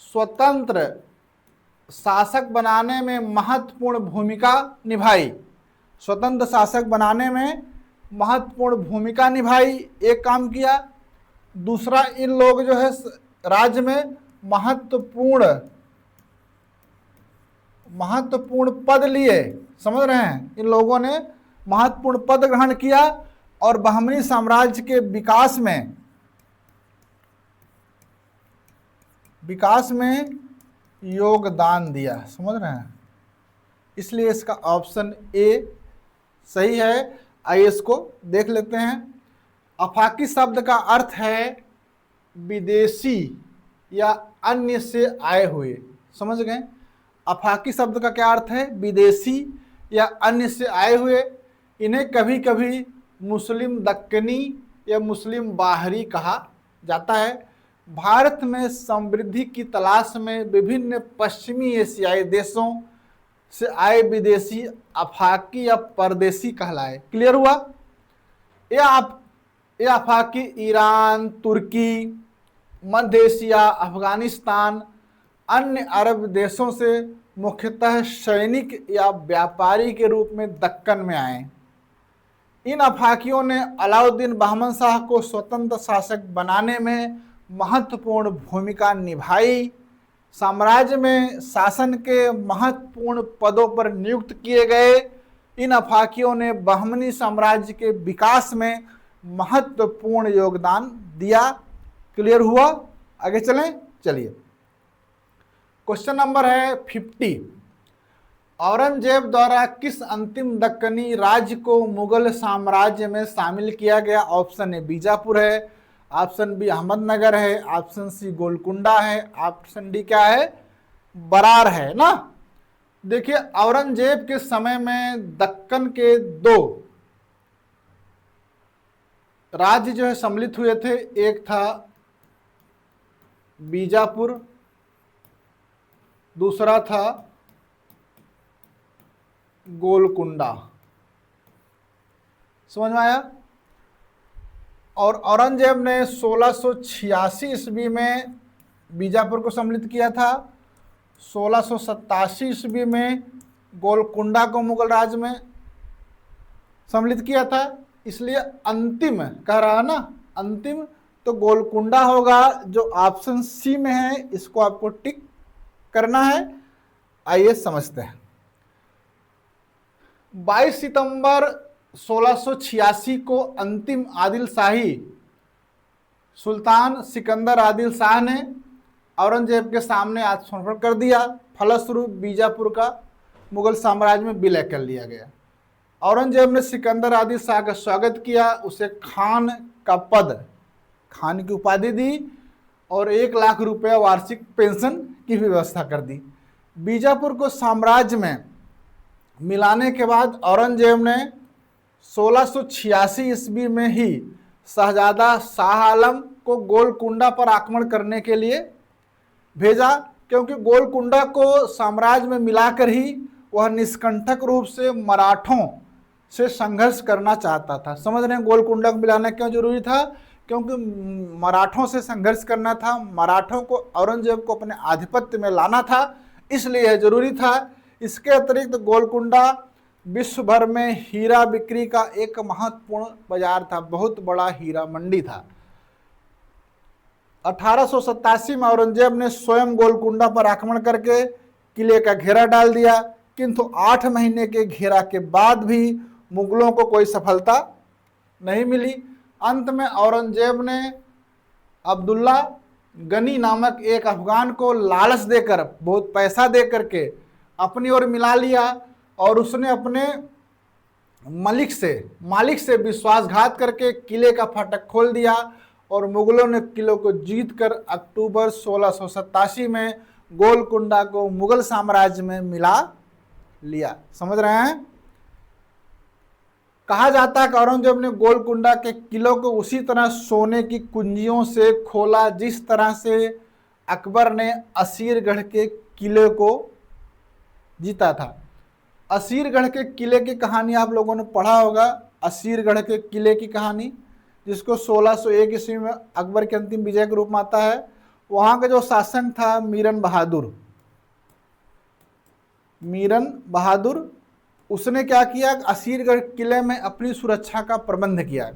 स्वतंत्र शासक बनाने में महत्वपूर्ण भूमिका निभाई। स्वतंत्र शासक बनाने में महत्वपूर्ण भूमिका निभाई, एक काम किया। दूसरा, इन लोग जो है राज्य में महत्वपूर्ण पद लिए। समझ रहे हैं? इन लोगों ने महत्वपूर्ण पद ग्रहण किया और बहमनी साम्राज्य के विकास में योगदान दिया। समझ रहे हैं? इसलिए इसका ऑप्शन ए सही है। आइए इसको देख लेते हैं। अफाकी शब्द का अर्थ है विदेशी या अन्य से आए हुए। समझ गए? अफाकी शब्द का क्या अर्थ है? विदेशी या अन्य से आए हुए। इन्हें कभी कभी मुस्लिम दक्कनी या मुस्लिम बाहरी कहा जाता है। भारत में समृद्धि की तलाश में विभिन्न पश्चिमी एशियाई देशों से आए विदेशी अफाकी या परदेशी कहलाए। क्लियर हुआ? ये अफाकी ईरान, तुर्की, मध्य एशिया, अफगानिस्तान, अन्य अरब देशों से मुख्यतः सैनिक या व्यापारी के रूप में दक्कन में आए। इन अफाकियों ने अलाउद्दीन बहमन शाह को स्वतंत्र शासक बनाने में महत्वपूर्ण भूमिका निभाई। साम्राज्य में शासन के महत्वपूर्ण पदों पर नियुक्त किए गए इन अफाकियों ने बहमनी साम्राज्य के विकास में महत्वपूर्ण योगदान दिया। क्लियर हुआ? आगे चलें। चलिए, क्वेश्चन नंबर है 50। औरंगजेब द्वारा किस अंतिम दक्कनी राज्य को मुगल साम्राज्य में शामिल किया गया? ऑप्शन ए बीजापुर है, ऑप्शन बी अहमदनगर है, ऑप्शन सी गोलकुंडा है, ऑप्शन डी क्या है? बरार है ना। देखिए, औरंगजेब के समय में दक्कन के दो राज्य जो है सम्मिलित हुए थे। एक था बीजापुर, दूसरा था गोलकुंडा। समझ में आया? और औरंगजेब ने 1686 ईस्वी में बीजापुर को सम्मिलित किया था, 1687 ईस्वी में गोलकुंडा को मुगल राज में सम्मिलित किया था। इसलिए अंतिम कह रहा है ना, अंतिम तो गोलकुंडा होगा, जो ऑप्शन सी में है। इसको आपको टिक करना है। आइए समझते हैं। 22 सितंबर 1686 को अंतिम आदिल शाही सुल्तान सिकंदर आदिल शाह ने औरंगजेब के सामने आत्मसमर्पण कर दिया। फलस्वरूप बीजापुर का मुगल साम्राज्य में विलय कर लिया गया। औरंगजेब ने सिकंदर आदिल शाह का स्वागत किया, उसे खान का पद, खान की उपाधि दी और 1 लाख रुपया वार्षिक पेंशन की व्यवस्था कर दी। बीजापुर को साम्राज्य में मिलाने के बाद औरंगजेब ने 1686 ईस्वी में ही शहजादा शाह आलम को गोलकुंडा पर आक्रमण करने के लिए भेजा, क्योंकि गोलकुंडा को साम्राज्य में मिलाकर ही वह निष्कंटक रूप से मराठों से संघर्ष करना चाहता था। समझ रहे हैं गोलकुंडा को मिलाना क्यों जरूरी था? क्योंकि मराठों से संघर्ष करना था, मराठों को औरंगजेब को अपने आधिपत्य में लाना था, इसलिए यह जरूरी था। इसके अतिरिक्त गोलकुंडा विश्व भर में हीरा बिक्री का एक महत्वपूर्ण बाजार था, बहुत बड़ा हीरा मंडी था। 1887 में औरंगजेब ने स्वयं गोलकुंडा पर आक्रमण करके किले का घेरा डाल दिया, किंतु 8 महीने के घेरा के बाद भी मुगलों को कोई सफलता नहीं मिली। अंत में औरंगजेब ने अब्दुल्ला गनी नामक एक अफगान को लालच देकर, बहुत पैसा दे करके अपनी ओर मिला लिया और उसने अपने मालिक से विश्वासघात करके किले का फाटक खोल दिया और मुगलों ने किले को जीतकर अक्टूबर 1687 में गोलकुंडा को मुगल साम्राज्य में मिला लिया। समझ रहे हैं? कहा जाता है कि औरंगजेब ने गोलकुंडा के किलों को उसी तरह सोने की कुंजियों से खोला जिस तरह से अकबर ने असीरगढ़ के किले को जीता था। असीरगढ़ के किले की कहानी आप लोगों ने पढ़ा होगा। असीरगढ़ के किले की कहानी, जिसको 1601 ईस्वी में अकबर के अंतिम विजय के रूप में आता है। वहाँ का जो शासक था मीरन बहादुर, उसने क्या किया, असीरगढ़ किले में अपनी सुरक्षा का प्रबंध किया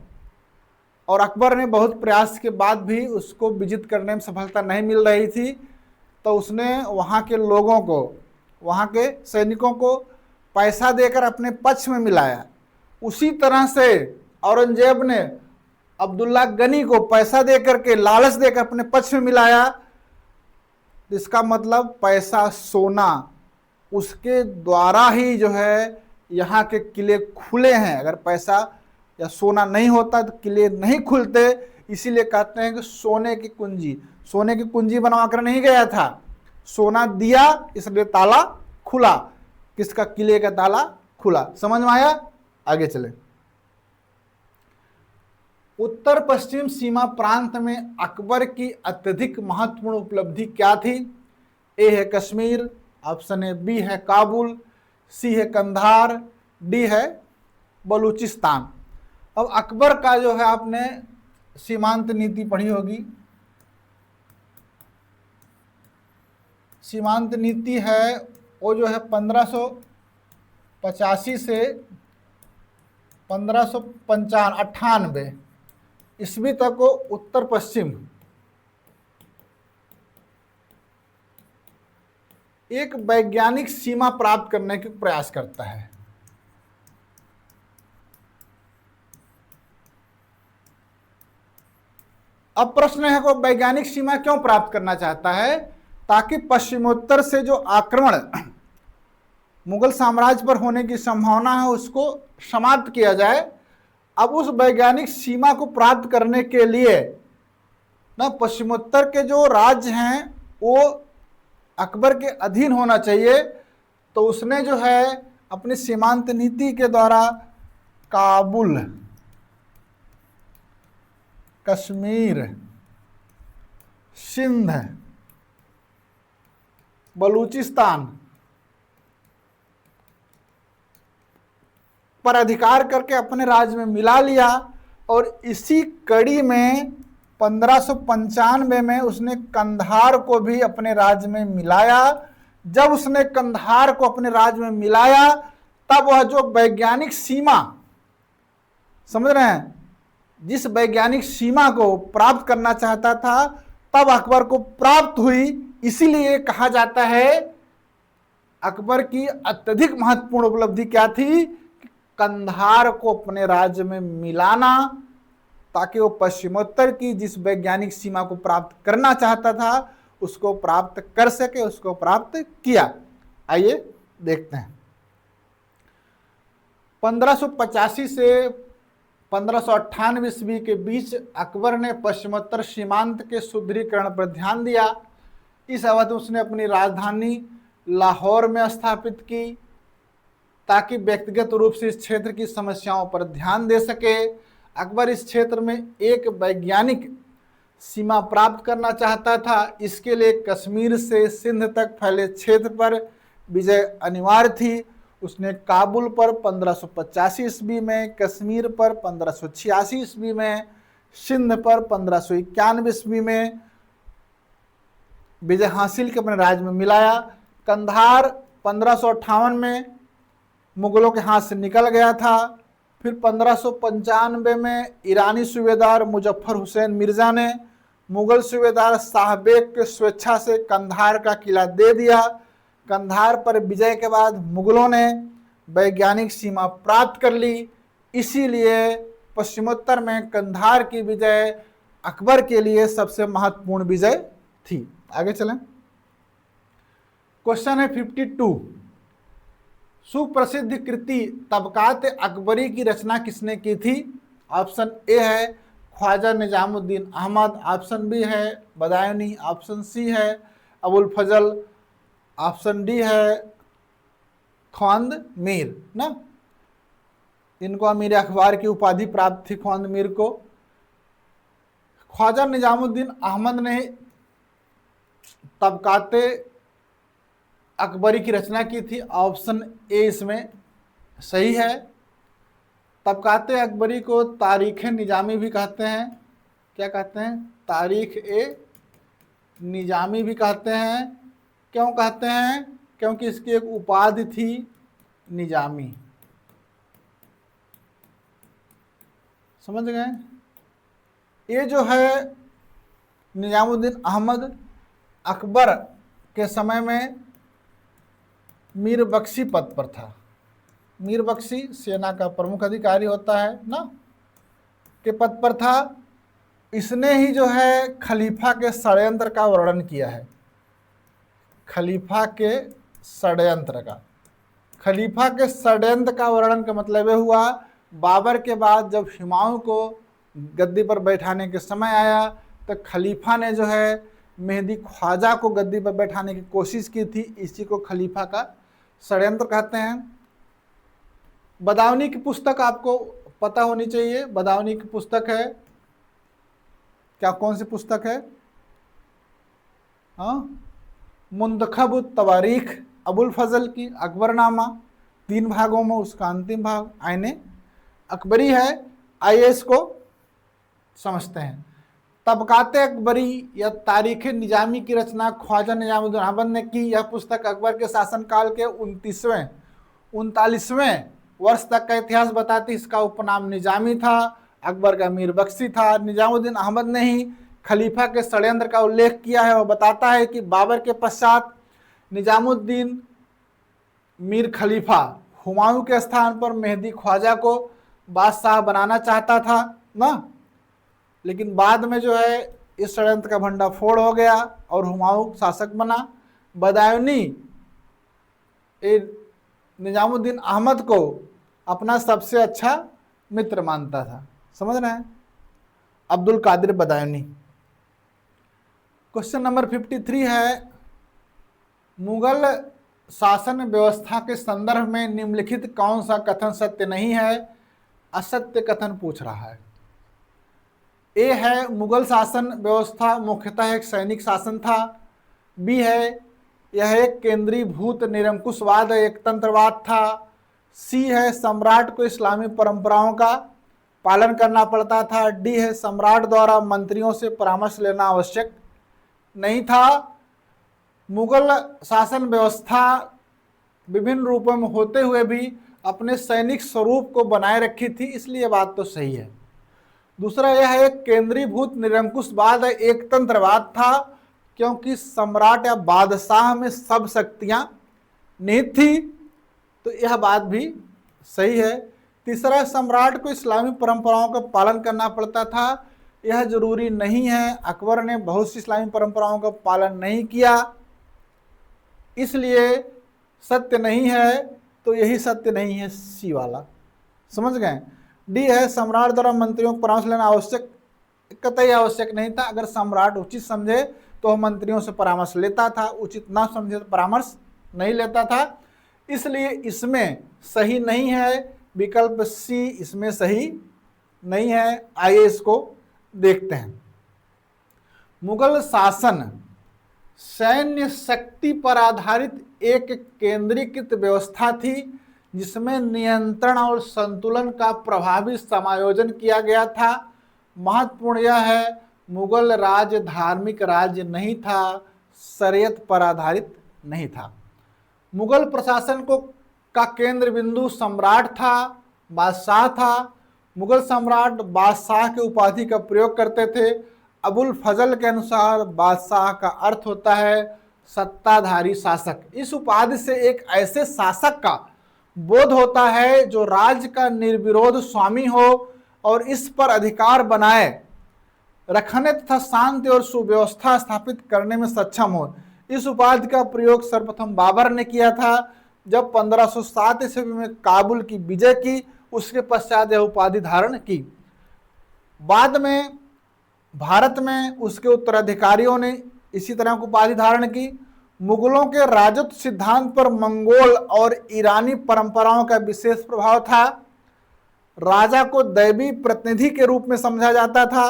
और अकबर ने बहुत प्रयास के बाद भी उसको विजित करने में सफलता नहीं मिल रही थी, तो उसने वहाँ के लोगों को, वहाँ के सैनिकों को पैसा देकर अपने पक्ष में मिलाया। उसी तरह से औरंगजेब ने अब्दुल्ला गनी को पैसा देकर के, लालच देकर अपने पक्ष में मिलाया। इसका मतलब पैसा, सोना, उसके द्वारा ही जो है यहाँ के किले खुले हैं। अगर पैसा या सोना नहीं होता तो किले नहीं खुलते। इसीलिए कहते हैं कि सोने की कुंजी बनवा कर नहीं गया था, सोना दिया इसलिए ताला खुला। किसका? किले का ताला खुला। समझ में आया? आगे चले। उत्तर पश्चिम सीमा प्रांत में अकबर की अत्यधिक महत्वपूर्ण उपलब्धि क्या थी? ए है कश्मीर, ऑप्शन है बी है काबुल, सी है कंधार, डी है बलूचिस्तान। अब अकबर का जो है, आपने सीमांत नीति पढ़ी होगी। सीमांत नीति है वो जो है 1585 से 1598 ईस्वी तक को उत्तर पश्चिम एक वैज्ञानिक सीमा प्राप्त करने के प्रयास करता है। अब प्रश्न है कि वैज्ञानिक सीमा क्यों प्राप्त करना चाहता है? ताकि पश्चिमोत्तर से जो आक्रमण मुगल साम्राज्य पर होने की संभावना है उसको समाप्त किया जाए। अब उस वैज्ञानिक सीमा को प्राप्त करने के लिए ना पश्चिमोत्तर के जो राज्य हैं वो अकबर के अधीन होना चाहिए, तो उसने जो है अपनी सीमांत नीति के द्वारा काबुल, कश्मीर, सिंध, बलूचिस्तान पर अधिकार करके अपने राज्य में मिला लिया। और इसी कड़ी में 1595 में उसने कंधार को भी अपने राज्य में मिलाया। जब उसने कंधार को अपने राज्य में मिलाया तब वह जो वैज्ञानिक सीमा, समझ रहे हैं, जिस वैज्ञानिक सीमा को प्राप्त करना चाहता था तब अकबर को प्राप्त हुई। इसीलिए कहा जाता है अकबर की अत्यधिक महत्वपूर्ण उपलब्धि क्या थी, कंधार को अपने राज्य में मिलाना, ताकि वो पश्चिमोत्तर की जिस वैज्ञानिक सीमा को प्राप्त करना चाहता था उसको प्राप्त कर सके, उसको प्राप्त किया। आइए देखते हैं। 1585 से 1598 ईस्वी के बीच अकबर ने पश्चिमोत्तर सीमांत के सुदृढ़ीकरण पर ध्यान दिया। इस अवधि उसने अपनी राजधानी लाहौर में स्थापित की ताकि व्यक्तिगत रूप से इस क्षेत्र की समस्याओं पर ध्यान दे सके। अकबर इस क्षेत्र में एक वैज्ञानिक सीमा प्राप्त करना चाहता था। इसके लिए कश्मीर से सिंध तक फैले क्षेत्र पर विजय अनिवार्य थी। उसने काबुल पर 1585 ईस्वी में, कश्मीर पर 1586 ईस्वी में, सिंध पर 1591 ईस्वी में विजय हासिल के अपने राज्य में मिलाया। कंधार 1558 में मुगलों के हाथ से निकल गया था। फिर 1595 में ईरानी सूबेदार मुजफ्फर हुसैन मिर्जा ने मुगल सूबेदार शाहबेग के स्वेच्छा से कंधार का किला दे दिया। कंधार पर विजय के बाद मुगलों ने वैज्ञानिक सीमा प्राप्त कर ली। इसीलिए पश्चिमोत्तर में कंधार की विजय अकबर के लिए सबसे महत्वपूर्ण विजय थी। आगे चलें। क्वेश्चन है 52। सुप्रसिद्ध कृति तबकात अकबरी की रचना किसने की थी? ऑप्शन ए है ख्वाजा निजामुद्दीन अहमद, ऑप्शन बी है बदायूनी, ऑप्शन सी है अबुल फजल, ऑप्शन डी है ख्वांद मीर। ना, इनको अमीर अखबार की उपाधि प्राप्त थी ख्वांद मीर को। ख्वाजा निजामुद्दीन अहमद ने तबकाते अकबरी की रचना की थी। ऑप्शन ए इसमें सही है। तबकाते अकबरी को तारीख निजामी भी कहते हैं। क्या कहते हैं? तारीख ए निजामी भी कहते हैं। क्यों कहते हैं? क्योंकि इसकी एक उपाधि थी निजामी। समझ गए? ये जो है निजामुद्दीन अहमद अकबर के समय में मीर बख्शी पद पर था। मीर बख्शी सेना का प्रमुख अधिकारी होता है ना, के पद पर था। इसने ही जो है खलीफा के षड्यंत्र का वर्णन किया है। खलीफा के षड्यंत्र का, खलीफा के षड्यंत्र का वर्णन का मतलब यह हुआ, बाबर के बाद जब हुमायूं को गद्दी पर बैठाने के समय आया तो खलीफा ने जो है मेहदी ख्वाजा को गद्दी पर बैठाने की कोशिश की थी। इसी को खलीफा का षड्यंत्र कहते हैं। बदायूनी की पुस्तक आपको पता होनी चाहिए। बदायूनी की पुस्तक है, क्या कौन सी पुस्तक है? हाँ, मुंतखब तवारीख अबुल फजल की, अकबरनामा 3 भागों में, उसका अंतिम भाग आईने अकबरी है। आइए इसको समझते हैं। तबकाते अकबरी या तारीख निजामी की रचना ख्वाजा निजामुद्दीन अहमद ने की। यह पुस्तक अकबर के शासनकाल के 39वें वर्ष तक का इतिहास बताती। इसका उपनाम निजामी था। अकबर का मीर बख्शी था। निजामुद्दीन अहमद ने ही खलीफा के षड्यंत्र का उल्लेख किया है। वह बताता है कि बाबर के पश्चात निजामुद्दीन मीर खलीफा हुमायूं के स्थान पर मेहदी ख्वाजा को बादशाह बनाना चाहता था ना, लेकिन बाद में जो है इस षड्यंत्र का भंडाफोड़ हो गया और हुमायूं शासक बना। बदायूनी निजामुद्दीन अहमद को अपना सबसे अच्छा मित्र मानता था। समझ रहे हैं? अब्दुल कादिर बदायूनी। क्वेश्चन नंबर 53 है, मुगल शासन व्यवस्था के संदर्भ में निम्नलिखित कौन सा कथन सत्य नहीं है? असत्य कथन पूछ रहा है। ए है, मुगल शासन व्यवस्था मुख्यतः एक सैनिक शासन था। बी है, यह एक केंद्रीभूत निरंकुशवाद एक तंत्रवाद था। सी है, सम्राट को इस्लामी परंपराओं का पालन करना पड़ता था। डी है, सम्राट द्वारा मंत्रियों से परामर्श लेना आवश्यक नहीं था। मुगल शासन व्यवस्था विभिन्न रूपों में होते हुए भी अपने सैनिक स्वरूप को बनाए रखी थी, इसलिए बात तो सही है। दूसरा यह है, केंद्रीभूत निरंकुशवाद एक तंत्रवाद था, क्योंकि सम्राट या बादशाह में सब शक्तियां निहित थी, तो यह बात भी सही है। तीसरा, सम्राट को इस्लामी परंपराओं का पालन करना पड़ता था, यह जरूरी नहीं है। अकबर ने बहुत सी इस्लामी परंपराओं का पालन नहीं किया, इसलिए सत्य नहीं है, तो यही सत्य नहीं है, सी वाला। समझ गए? डी है, सम्राट द्वारा मंत्रियों को परामर्श लेना आवश्यक, कतई आवश्यक नहीं था। अगर सम्राट उचित समझे तो वह मंत्रियों से परामर्श लेता था, उचित ना समझे तो परामर्श नहीं लेता था, इसलिए इसमें सही नहीं है। विकल्प सी इसमें सही नहीं है। आइए इसको देखते हैं। मुगल शासन सैन्य शक्ति पर आधारित एक केंद्रीकृत व्यवस्था थी, जिसमें नियंत्रण और संतुलन का प्रभावी समायोजन किया गया था। महत्वपूर्ण यह है, मुगल राज्य धार्मिक राज्य नहीं था, शरीयत पर आधारित नहीं था। मुगल प्रशासन का केंद्र बिंदु सम्राट था, बादशाह था। मुगल सम्राट बादशाह के उपाधि का प्रयोग करते थे। अबुल फजल के अनुसार बादशाह का अर्थ होता है सत्ताधारी शासक। इस उपाधि से एक ऐसे शासक का बोध होता है जो राज्य का निर्विरोध स्वामी हो और इस पर अधिकार बनाए रखने तथा शांति और सुव्यवस्था स्थापित करने में सक्षम हो। इस उपाधि का प्रयोग सर्वप्रथम बाबर ने किया था, जब 1507 ईस्वी में काबुल की विजय की। उसके पश्चात यह उपाधि धारण की। बाद में भारत में उसके उत्तराधिकारियों ने इसी तरह की उपाधि धारण की। मुगलों के राजत्व सिद्धांत पर मंगोल और ईरानी परंपराओं का विशेष प्रभाव था। राजा को दैवी प्रतिनिधि के रूप में समझा जाता था।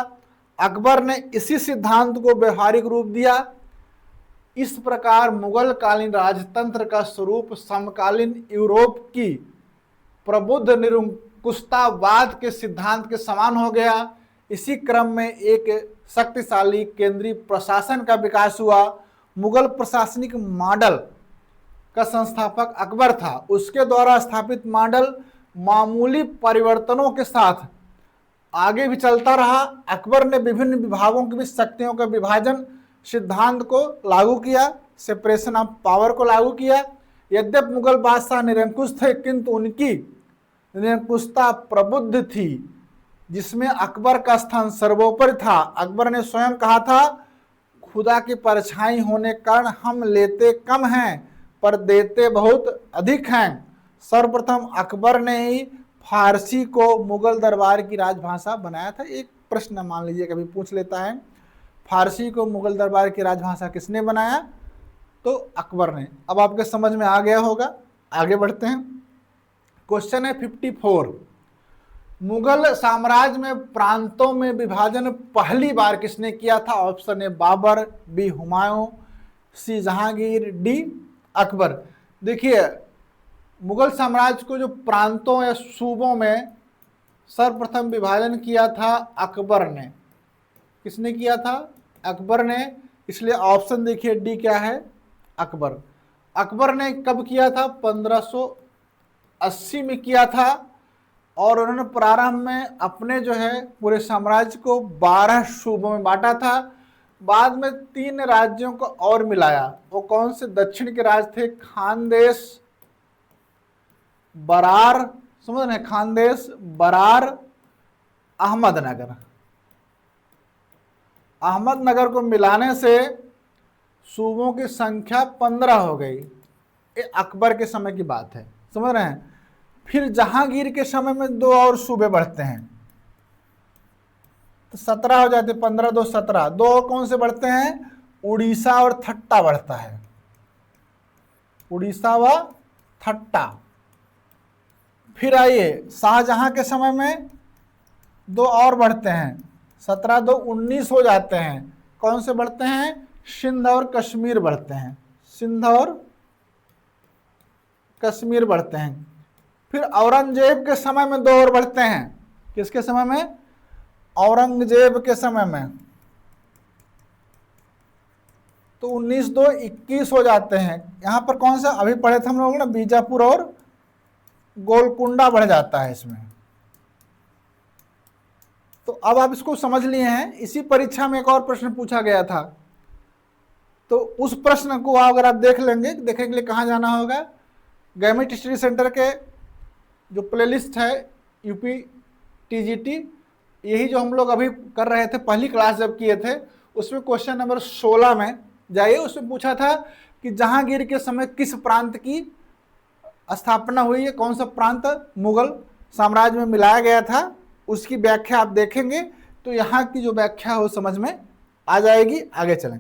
अकबर ने इसी सिद्धांत को व्यवहारिक रूप दिया। इस प्रकार मुगल कालीन राजतंत्र का स्वरूप समकालीन यूरोप की प्रबुद्ध निरंकुशतावाद के सिद्धांत के समान हो गया। इसी क्रम में एक शक्तिशाली केंद्रीय प्रशासन का विकास हुआ। मुगल प्रशासनिक मॉडल का संस्थापक अकबर था। उसके द्वारा स्थापित मॉडल मामूली परिवर्तनों के साथ आगे भी चलता रहा। अकबर ने विभिन्न विभागों के बीच शक्तियों का विभाजन सिद्धांत को लागू किया, सेपरेशन ऑफ पावर को लागू किया। यद्यपि मुगल बादशाह निरंकुश थे, किंतु उनकी निरंकुशता प्रबुद्ध थी, जिसमें अकबर का स्थान सर्वोपरि था। अकबर ने स्वयं कहा था, खुदा की परछाई होने के कारण हम लेते कम हैं पर देते बहुत अधिक हैं। सर्वप्रथम अकबर ने ही फारसी को मुगल दरबार की राजभाषा बनाया था। एक प्रश्न मान लीजिए कभी पूछ लेता है, फारसी को मुगल दरबार की राजभाषा किसने बनाया? तो अकबर ने। अब आपके समझ में आ गया होगा। आगे बढ़ते हैं। क्वेश्चन है 54। मुगल साम्राज्य में प्रांतों में विभाजन पहली बार किसने किया था? Option A Babar, B Humayun, C Jahangir, D Akbar. देखिए, मुगल साम्राज्य को जो प्रांतों या सूबों में सर्वप्रथम विभाजन किया था अकबर ने। किसने किया था? अकबर ने। इसलिए ऑप्शन देखिए डी क्या है? अकबर। अकबर ने कब किया था? 1580 में किया था। और उन्होंने प्रारंभ में अपने जो है पूरे साम्राज्य को 12 सूबों में बांटा था। बाद में 3 राज्यों को और मिलाया। वो कौन से? दक्षिण के राज्य थे खानदेश, बरार, समझ रहे हैं? खानदेश, बरार, अहमदनगर। अहमदनगर को मिलाने से सूबों की संख्या 15 हो गई। ये अकबर के समय की बात है, समझ रहे हैं? फिर जहांगीर के समय में 2 और सूबे बढ़ते हैं तो 17 हो जाते। 15 2 17। 2 कौन से बढ़ते हैं? उड़ीसा और थट्टा बढ़ता है। उड़ीसा व थट्टा। फिर आइए शाहजहां के समय में 2 और बढ़ते हैं, 17 2 19 हो जाते हैं। कौन से बढ़ते हैं? सिंध और कश्मीर बढ़ते हैं, सिंध और कश्मीर बढ़ते हैं। फिर औरंगजेब के समय में 2 और बढ़ते हैं। किसके समय में? औरंगजेब के समय में। तो 19 2 21 हो जाते हैं। यहां पर कौन सा अभी पढ़े थे हम लोग ना, बीजापुर और गोलकुंडा बढ़ जाता है इसमें। तो अब आप इसको समझ लिए हैं। इसी परीक्षा में एक और प्रश्न पूछा गया था, तो उस प्रश्न को अगर आप देख लेंगे, देखने के लिए कहाँ जाना होगा? गवर्नमेंट स्टडी सेंटर के जो प्लेलिस्ट है यूपी टीजीटी, यही जो हम लोग अभी कर रहे थे, पहली क्लास जब किए थे, उसमें क्वेश्चन नंबर 16 में जाइए। उसमें पूछा था कि जहांगीर के समय किस प्रांत की स्थापना हुई है, कौन सा प्रांत मुगल साम्राज्य में मिलाया गया था, उसकी व्याख्या आप देखेंगे तो यहाँ की जो व्याख्या हो समझ में आ जाएगी। आगे चलें।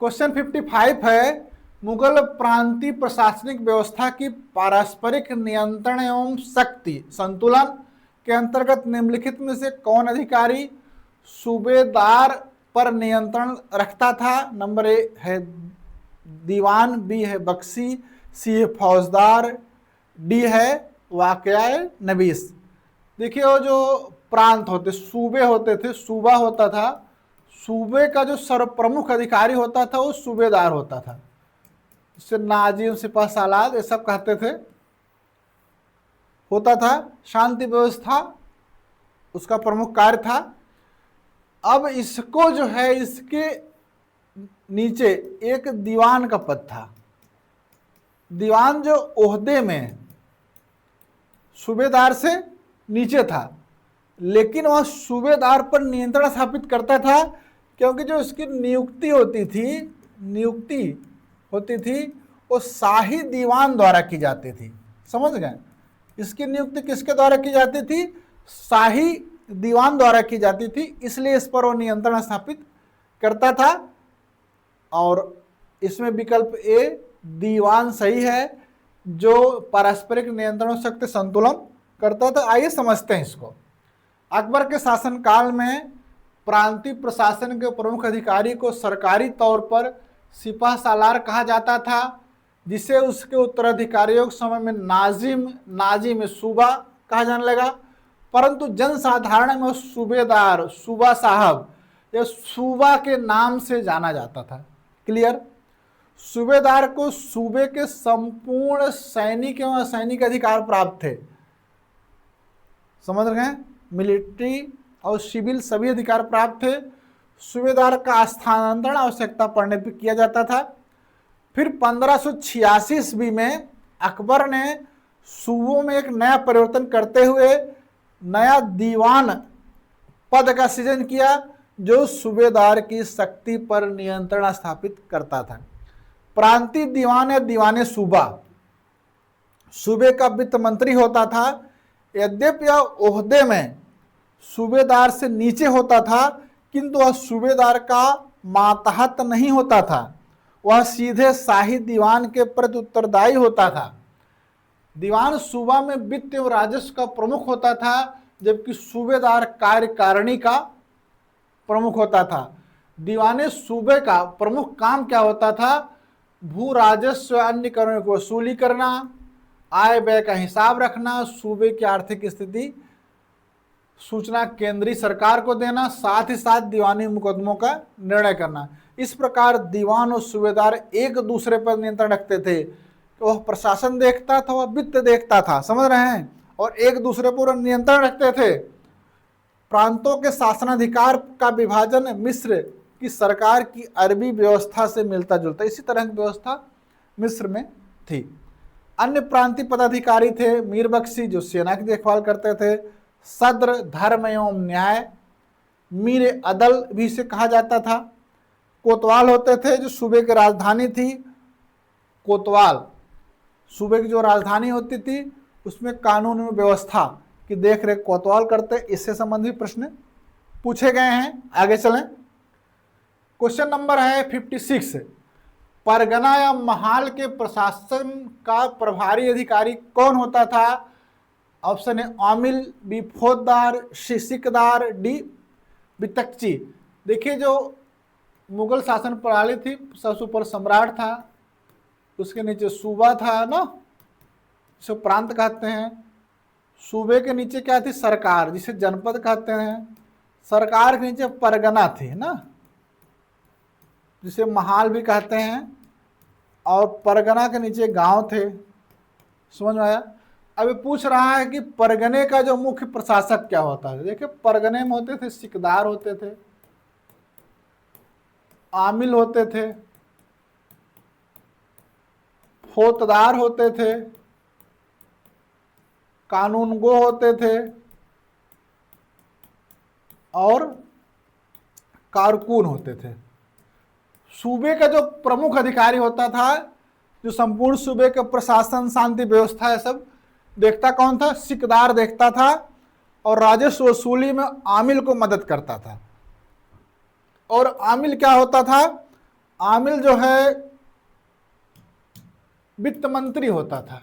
क्वेश्चन 55 है, मुगल प्रांतीय प्रशासनिक व्यवस्था की पारस्परिक नियंत्रण एवं शक्ति संतुलन के अंतर्गत निम्नलिखित में से कौन अधिकारी सूबेदार पर नियंत्रण रखता था? नंबर ए है दीवान, बी है बख्शी, सी है फौजदार, डी है वाक़या नवीस। देखिए वो जो प्रांत होते, सूबे होते थे, सूबा होता था, सूबे का जो सर्वप्रमुख अधिकारी होता था वो सूबेदार होता था। इससे नाजिम, सिपह सालार ये सब कहते थे, होता था। शांति व्यवस्था उसका प्रमुख कार्य था। अब इसको जो है, इसके नीचे एक दीवान का पद था। दीवान जो ओहदे में सूबेदार से नीचे था, लेकिन वह सूबेदार पर नियंत्रण स्थापित करता था, क्योंकि जो इसकी नियुक्ति होती थी वो शाही दीवान द्वारा की जाती थी। समझ गए? इसकी नियुक्ति किसके द्वारा की जाती थी? शाही दीवान द्वारा की जाती थी, इसलिए इस पर वो नियंत्रण स्थापित करता था। और इसमें विकल्प ए दीवान सही है, जो पारस्परिक नियंत्रण शक्ति संतुलन करता था। आइए समझते हैं इसको। अकबर के शासनकाल में प्रांतीय प्रशासन के प्रमुख अधिकारी को सरकारी तौर पर सिपह सालार कहा जाता था, जिसे उसके उत्तराधिकारियों के समय में नाजिम सूबा कहा जाने लगा। परंतु जनसाधारण में सूबेदार, सूबा साहब या सूबा के नाम से जाना जाता था। क्लियर? सूबेदार को सूबे के संपूर्ण सैनिक एवं असैनिक अधिकार प्राप्त थे। समझ रहे हैं? मिलिट्री और सिविल सभी अधिकार प्राप्त थे। सूबेदार का स्थानांतरण आवश्यकता पड़ने पर किया जाता था। फिर 1586 ईस्वी में अकबर ने सूबों में एक नया परिवर्तन करते हुए नया दीवान पद का सृजन किया, जो सूबेदार की शक्ति पर नियंत्रण स्थापित करता था। प्रांतीय दीवान या दीवाने सूबा सूबे का वित्त मंत्री होता था। यद्यपि यह ओहदे में सूबेदार से नीचे होता था, किंतु वह सूबेदार का मातहत नहीं होता था, वह सीधे शाही दीवान के प्रति उत्तरदायी होता था। दीवान सूबा में वित्त एवं राजस्व का प्रमुख होता था, जबकि सूबेदार कार्यकारिणी का प्रमुख होता था। दीवाने सूबे का प्रमुख काम क्या होता था? भू राजस्व अन्य करों की वसूली करना, आय व्यय का हिसाब रखना, सूबे की आर्थिक स्थिति सूचना केंद्रीय सरकार को देना, साथ ही साथ दीवानी मुकदमों का निर्णय करना। इस प्रकार दीवान और सूबेदार एक दूसरे पर नियंत्रण रखते थे। तो वह प्रशासन देखता था, वह वित्त देखता था। समझ रहे हैं? और एक दूसरे पर नियंत्रण रखते थे। प्रांतों के शासनाधिकार का विभाजन मिस्र की सरकार की अरबी व्यवस्था से मिलता जुलता, इसी तरह की व्यवस्था मिस्र में थी। अन्य प्रांतीय पदाधिकारी थे मीर बख्शी, जो सेना की देखभाल करते थे, सद्र धर्म एवं न्याय, मीर अदल भी इसे कहा जाता था। कोतवाल होते थे, जो सूबे की राजधानी थी। कोतवाल सूबे की जो राजधानी होती थी, उसमें कानून एवं व्यवस्था की देखरेख कोतवाल करते। इससे संबंधित प्रश्न पूछे गए हैं। आगे चलें। क्वेश्चन नंबर है 56। परगना या महाल के प्रशासन का प्रभारी अधिकारी कौन होता था? ऑप्शन है आमिल, बी फौजदार, सी सिकदार, डी बितकची। देखिए, जो मुगल शासन प्रणाली थी, सबसे ऊपर सम्राट था, उसके नीचे सूबा था ना, जिसे प्रांत कहते हैं। सूबे के नीचे क्या थी? सरकार, जिसे जनपद कहते हैं। सरकार के नीचे परगना थी ना, जिसे महाल भी कहते हैं, और परगना के नीचे गांव थे। समझ में आया? अब ये पूछ रहा है कि परगने का जो मुख्य प्रशासक क्या होता है। देखिए, परगने में होते थे सिकदार होते थे, आमिल होते थे, फौजदार होते थे, कानूनगो होते थे और कारकुन होते थे। सूबे का जो प्रमुख अधिकारी होता था, जो संपूर्ण सूबे के प्रशासन, शांति व्यवस्था है सब देखता, कौन था? सिकदार देखता था, और राजस्व वसूली में आमिल को मदद करता था। और आमिल क्या होता था? आमिल जो है वित्त मंत्री होता था,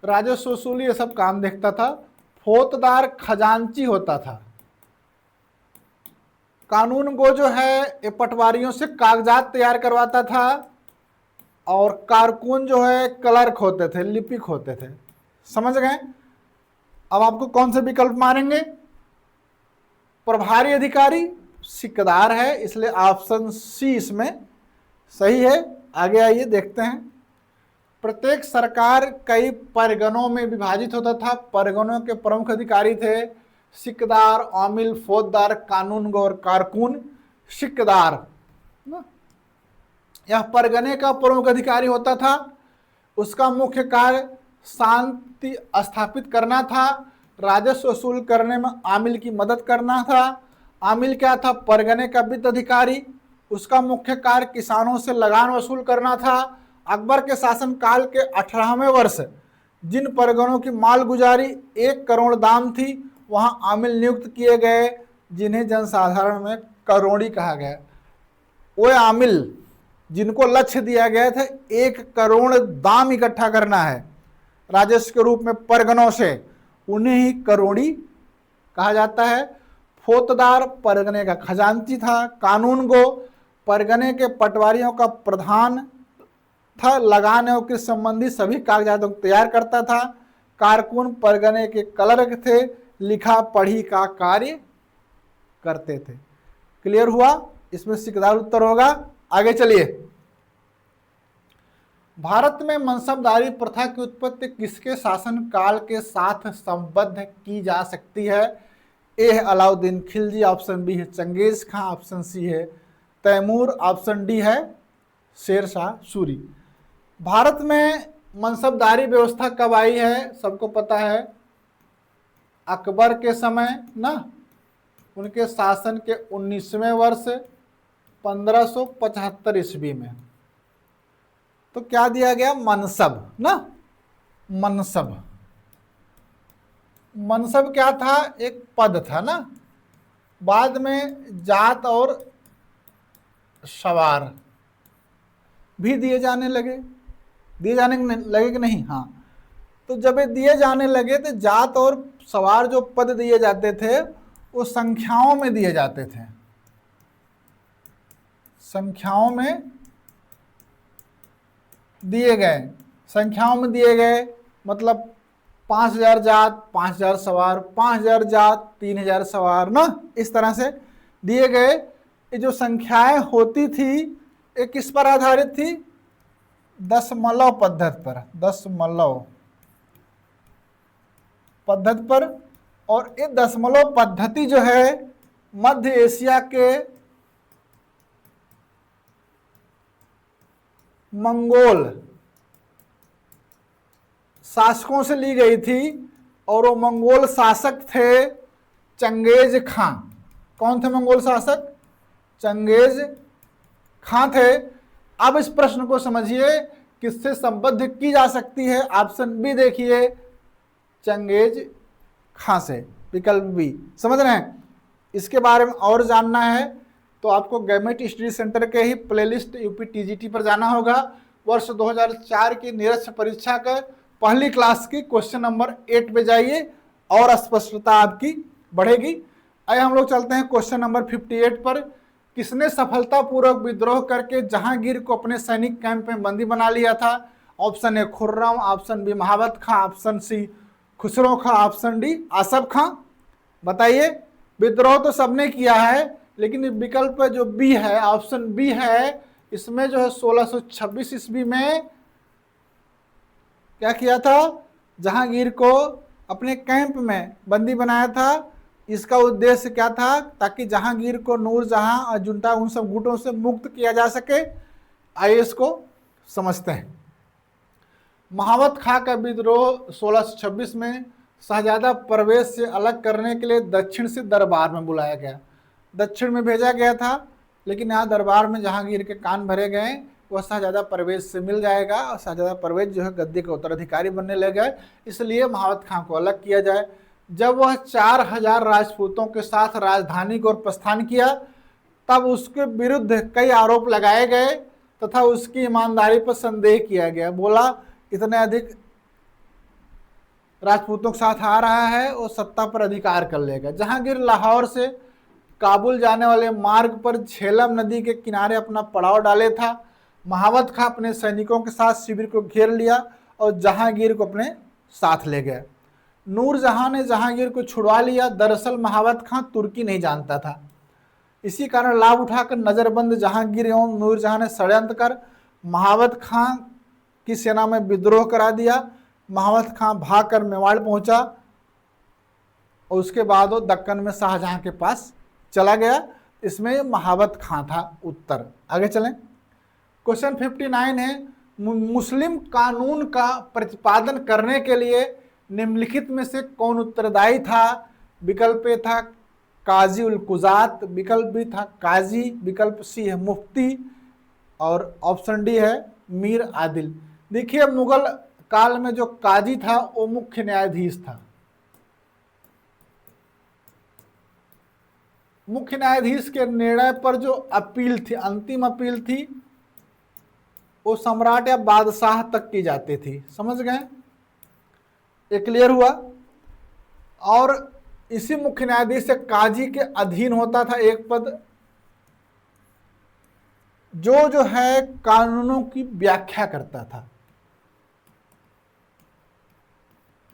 राजस्व वसूली ये सब काम देखता था। फौजदार खजांची होता था। कानून गो जो है ये पटवारियों से कागजात तैयार करवाता था, और कारकुन जो है क्लर्क होते थे, लिपिक होते थे। समझ गए? अब आपको कौन से विकल्प मारेंगे? प्रभारी अधिकारी सिकदार है, इसलिए ऑप्शन सी इसमें सही है। आगे आइए देखते हैं। प्रत्येक सरकार कई परगनों में विभाजित होता था। परगनों के प्रमुख अधिकारी थे सिकदार, आमिल, फौजदार, कानूनगो और कारकुन। सिकदार यह परगने का प्रमुख अधिकारी होता था। उसका मुख्य कार्य शांति स्थापित करना था, राजस्व वसूल करने में आमिल की मदद करना था। आमिल क्या था? परगने का वित्त अधिकारी। उसका मुख्य कार्य किसानों से लगान वसूल करना था। अकबर के शासनकाल के 18वें वर्ष जिन परगनों की माल गुजारी 1 करोड़ दाम थी, वहां आमिल नियुक्त किए गए, जिन्हें जनसाधारण में करोड़ी कहा गया। वो आमिल जिनको लक्ष्य दिया गया था 1 करोड़ दाम इकट्ठा करना है राजस्व के रूप में परगनों से, उन्हें ही करोड़ी कहा जाता है। फौजदार परगने का खजांची था। कानूनगो परगने के पटवारियों का प्रधान था, लगान एवं कृषि संबंधी सभी कागजातों को तैयार करता था। कारकुन परगने के क्लर्क थे, लिखा पढ़ी का कार्य करते थे। क्लियर हुआ? इसमें सिकदार उत्तर होगा। आगे चलिए। भारत में मनसबदारी प्रथा की उत्पत्ति किसके शासन काल के साथ संबद्ध की जा सकती है? ए है अलाउद्दीन खिलजी, ऑप्शन बी है चंगेज खां, ऑप्शन सी है तैमूर, ऑप्शन डी है शेर शाह सूरी। भारत में मनसबदारी व्यवस्था कब आई है? सबको पता है, अकबर के समय ना, उनके शासन के 19वें वर्ष 1575 ईस्वी में। तो क्या दिया गया? मनसब ना, मनसब। मनसब क्या था? एक पद था ना। बाद में जात और सवार भी दिए जाने लगे। दिए जाने लगे कि नहीं? हाँ। तो जब ये दिए जाने लगे तो जात और सवार जो पद दिए जाते थे वो संख्याओं में दिए जाते थे। संख्याओं में दिए गए, संख्याओं में दिए गए, मतलब 5000 जात, 5000 सवार, 5000 जात, 3000 सवार ना, इस तरह से दिए गए। ये जो संख्याएं होती थी ये किस पर आधारित थी? दशमलव पद्धति पर, दशमलव पद्धति पर। और ये दशमलव पद्धति जो है मध्य एशिया के मंगोल शासकों से ली गई थी, और वो मंगोल शासक थे चंगेज खां। कौन थे मंगोल शासक? चंगेज खां थे। अब इस प्रश्न को समझिए, किससे संबद्ध की जा सकती है? ऑप्शन बी देखिए, चंगेज खां से, विकल्प बी। समझ रहे हैं? इसके बारे में और जानना है तो आपको गवर्नमेंट स्टडी सेंटर के ही प्लेलिस्ट यूपी टीजीटी पर जाना होगा। वर्ष 2004 की निरस्त परीक्षा का पहली क्लास की क्वेश्चन नंबर 8 पे जाइए और स्पष्टता आपकी बढ़ेगी। आइए हम लोग चलते हैं क्वेश्चन नंबर 58 पर। किसने सफलतापूर्वक विद्रोह करके जहांगीर को अपने सैनिक कैंप में बंदी बना लिया था? Option A Khurram, option B Mahabat Khan, option C Khusro Khan, option D Asaf Khan. बताइए, विद्रोह तो सबने किया है, लेकिन विकल्प जो बी है, ऑप्शन बी है, इसमें जो है 1626 ईस्वी में क्या किया था? जहांगीर को अपने कैंप में बंदी बनाया था। इसका उद्देश्य क्या था? ताकि जहांगीर को नूरजहां और जुंटा उन सब गुटों से मुक्त किया जा सके। आइए इसको समझते हैं। महावत खां का विद्रोह 1626 में शहजादा परवेज से अलग करने के लिए दक्षिण से दरबार में बुलाया गया। दक्षिण में भेजा गया था, लेकिन यहाँ दरबार में जहांगीर के कान भरे गए। वह शहजादा परवेज से मिल जाएगा और शहजादा परवेज जो है गद्दी के उत्तराधिकारी बनने लगे, इसलिए महावत खां को अलग किया जाए। जब वह 4000 राजपूतों के साथ राजधानी की ओर प्रस्थान किया, तब उसके विरुद्ध कई आरोप लगाए गए तथा उसकी ईमानदारी पर संदेह किया गया। बोला, इतने अधिक राजपूतों के साथ आ रहा है और सत्ता पर अधिकार कर लेगा। जहांगीर लाहौर से काबुल जाने वाले मार्ग पर झेलम नदी के किनारे अपना पड़ाव डाले था। महावत खां अपने सैनिकों के साथ शिविर को घेर लिया और जहांगीर को अपने साथ ले गया। नूरजहां ने जहांगीर को छुड़वा लिया। दरअसल महावत खां तुर्की नहीं जानता था, इसी कारण लाभ उठाकर नजरबंद जहांगीर एवं नूरजहां ने षड्यंत्र कर महावत खां की सेना में विद्रोह करा दिया। महावत खां भागकर मेवाड़ पहुंचा और उसके बाद वो दक्कन में शाहजहां के पास चला गया। इसमें महावत खां था उत्तर। आगे चलें। क्वेश्चन 59 है, मुस्लिम कानून का प्रतिपादन करने के लिए निम्नलिखित में से कौन उत्तरदायी था? विकल्प ए था काजी उल कुजात, विकल्प बी था काजी, विकल्प सी है मुफ्ती और ऑप्शन डी है मीर आदिल। देखिए, मुगल काल में जो काजी था वो मुख्य न्यायाधीश था। मुख्य न्यायाधीश के निर्णय पर जो अपील थी, अंतिम अपील थी, वो सम्राट या बादशाह तक की जाती थी। समझ गए? ये क्लियर हुआ। और इसी मुख्य न्यायाधीश से काजी के अधीन होता था एक पद, जो है कानूनों की व्याख्या करता था,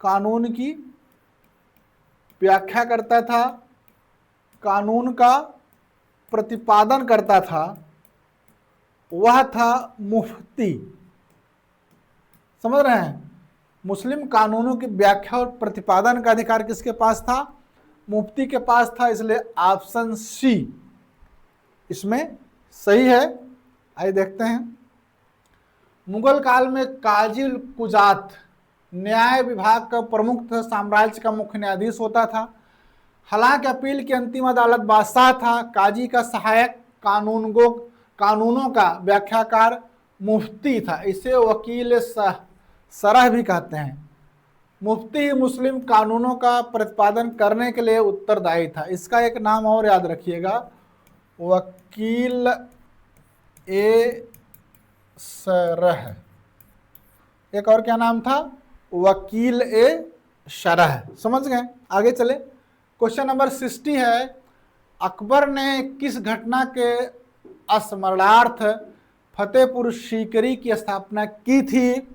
कानून की व्याख्या करता था, कानून का प्रतिपादन करता था। वह था मुफ्ती। समझ रहे हैं? मुस्लिम कानूनों की व्याख्या और प्रतिपादन का अधिकार किसके पास था? मुफ्ती के पास था। इसलिए ऑप्शन सी इसमें सही है। आइए देखते हैं। मुगल काल में काजी उल कुजात न्याय विभाग का प्रमुख था, साम्राज्य का मुख्य न्यायाधीश होता था। हालांकि अपील की अंतिम अदालत बादशाह था। काजी का सहायक कानूनों का व्याख्याकार मुफ्ती था। इसे वकील सरह भी कहते हैं। मुफ्ती मुस्लिम कानूनों का प्रतिपादन करने के लिए उत्तरदायी था। इसका एक नाम और याद रखिएगा, वकील ए सरह। एक और क्या नाम था? वकील ए शरह। समझ गए? आगे चले। क्वेश्चन नंबर 60 है, अकबर ने किस घटना के स्मरणार्थ फतेहपुर सीकरी की स्थापना की थी?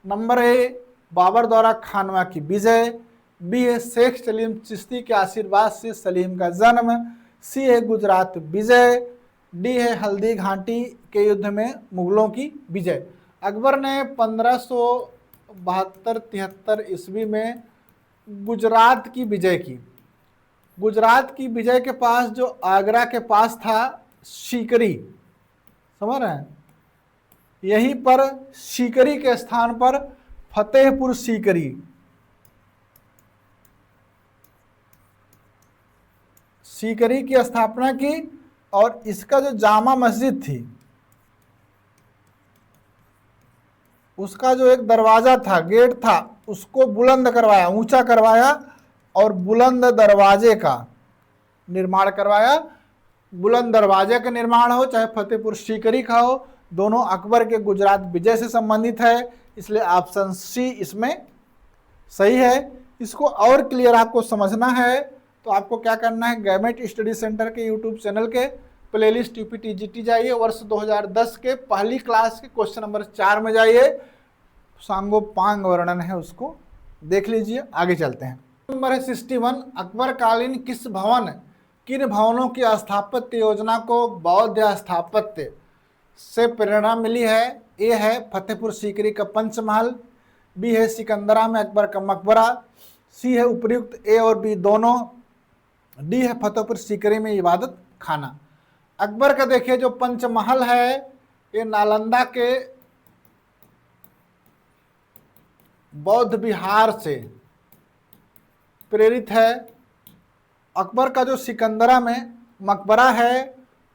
नंबर ए, बाबर द्वारा खानवा की विजय, बी है शेख सलीम चिश्ती के आशीर्वाद से सलीम का जन्म, सी है गुजरात विजय, डी है हल्दी घाटी के युद्ध में मुगलों की विजय। अकबर ने 1572-73 ईस्वी में गुजरात की विजय की। गुजरात की विजय के पास जो आगरा के पास था सीकरी, समझ रहे हैं? यहीं पर सीकरी के स्थान पर फतेहपुर सीकरी, सीकरी की स्थापना की और इसका जो जामा मस्जिद थी उसका जो एक दरवाजा था, गेट था, उसको बुलंद करवाया, ऊंचा करवाया और बुलंद दरवाजे का निर्माण करवाया। बुलंद दरवाजे का निर्माण हो, चाहे फतेहपुर सीकरी का हो, दोनों अकबर के गुजरात विजय से संबंधित है, इसलिए ऑप्शन सी इसमें सही है। इसको और क्लियर आपको समझना है तो आपको क्या करना है, गवर्नमेंट स्टडी सेंटर के यूट्यूब चैनल के प्लेलिस्ट यूपीटीजीटी जाइए, वर्ष 2010 के पहली क्लास के क्वेश्चन नंबर 4 में जाइए, सांगोपांग वर्णन है, उसको देख लीजिए। आगे चलते हैं। नंबर है 61, अकबर कालीन किन भवनों की स्थापत्य योजना को बौद्ध स्थापत्य से प्रेरणा मिली है? ए है फतेहपुर सीकरी का पंचमहल, बी है सिकंदरा में अकबर का मकबरा, सी है उपर्युक्त ए और बी दोनों, डी है फतेहपुर सीकरी में इबादत खाना। अकबर का देखिए जो पंचमहल है ये नालंदा के बौद्ध विहार से प्रेरित है। अकबर का जो सिकंदरा में मकबरा है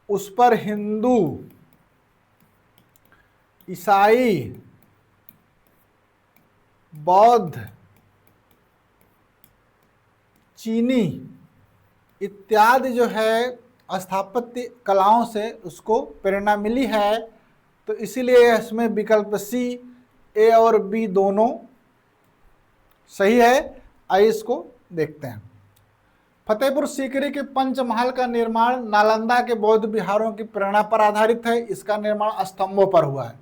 उस पर हिंदू, ईसाई, बौद्ध, चीनी इत्यादि जो है स्थापत्य कलाओं से उसको प्रेरणा मिली है, तो इसीलिए इसमें विकल्प सी ए और बी दोनों सही है। आइए इसको देखते हैं। फतेहपुर सीकरी के पंचमहल का निर्माण नालंदा के बौद्ध विहारों की प्रेरणा पर आधारित है। इसका निर्माण स्तंभों पर हुआ है।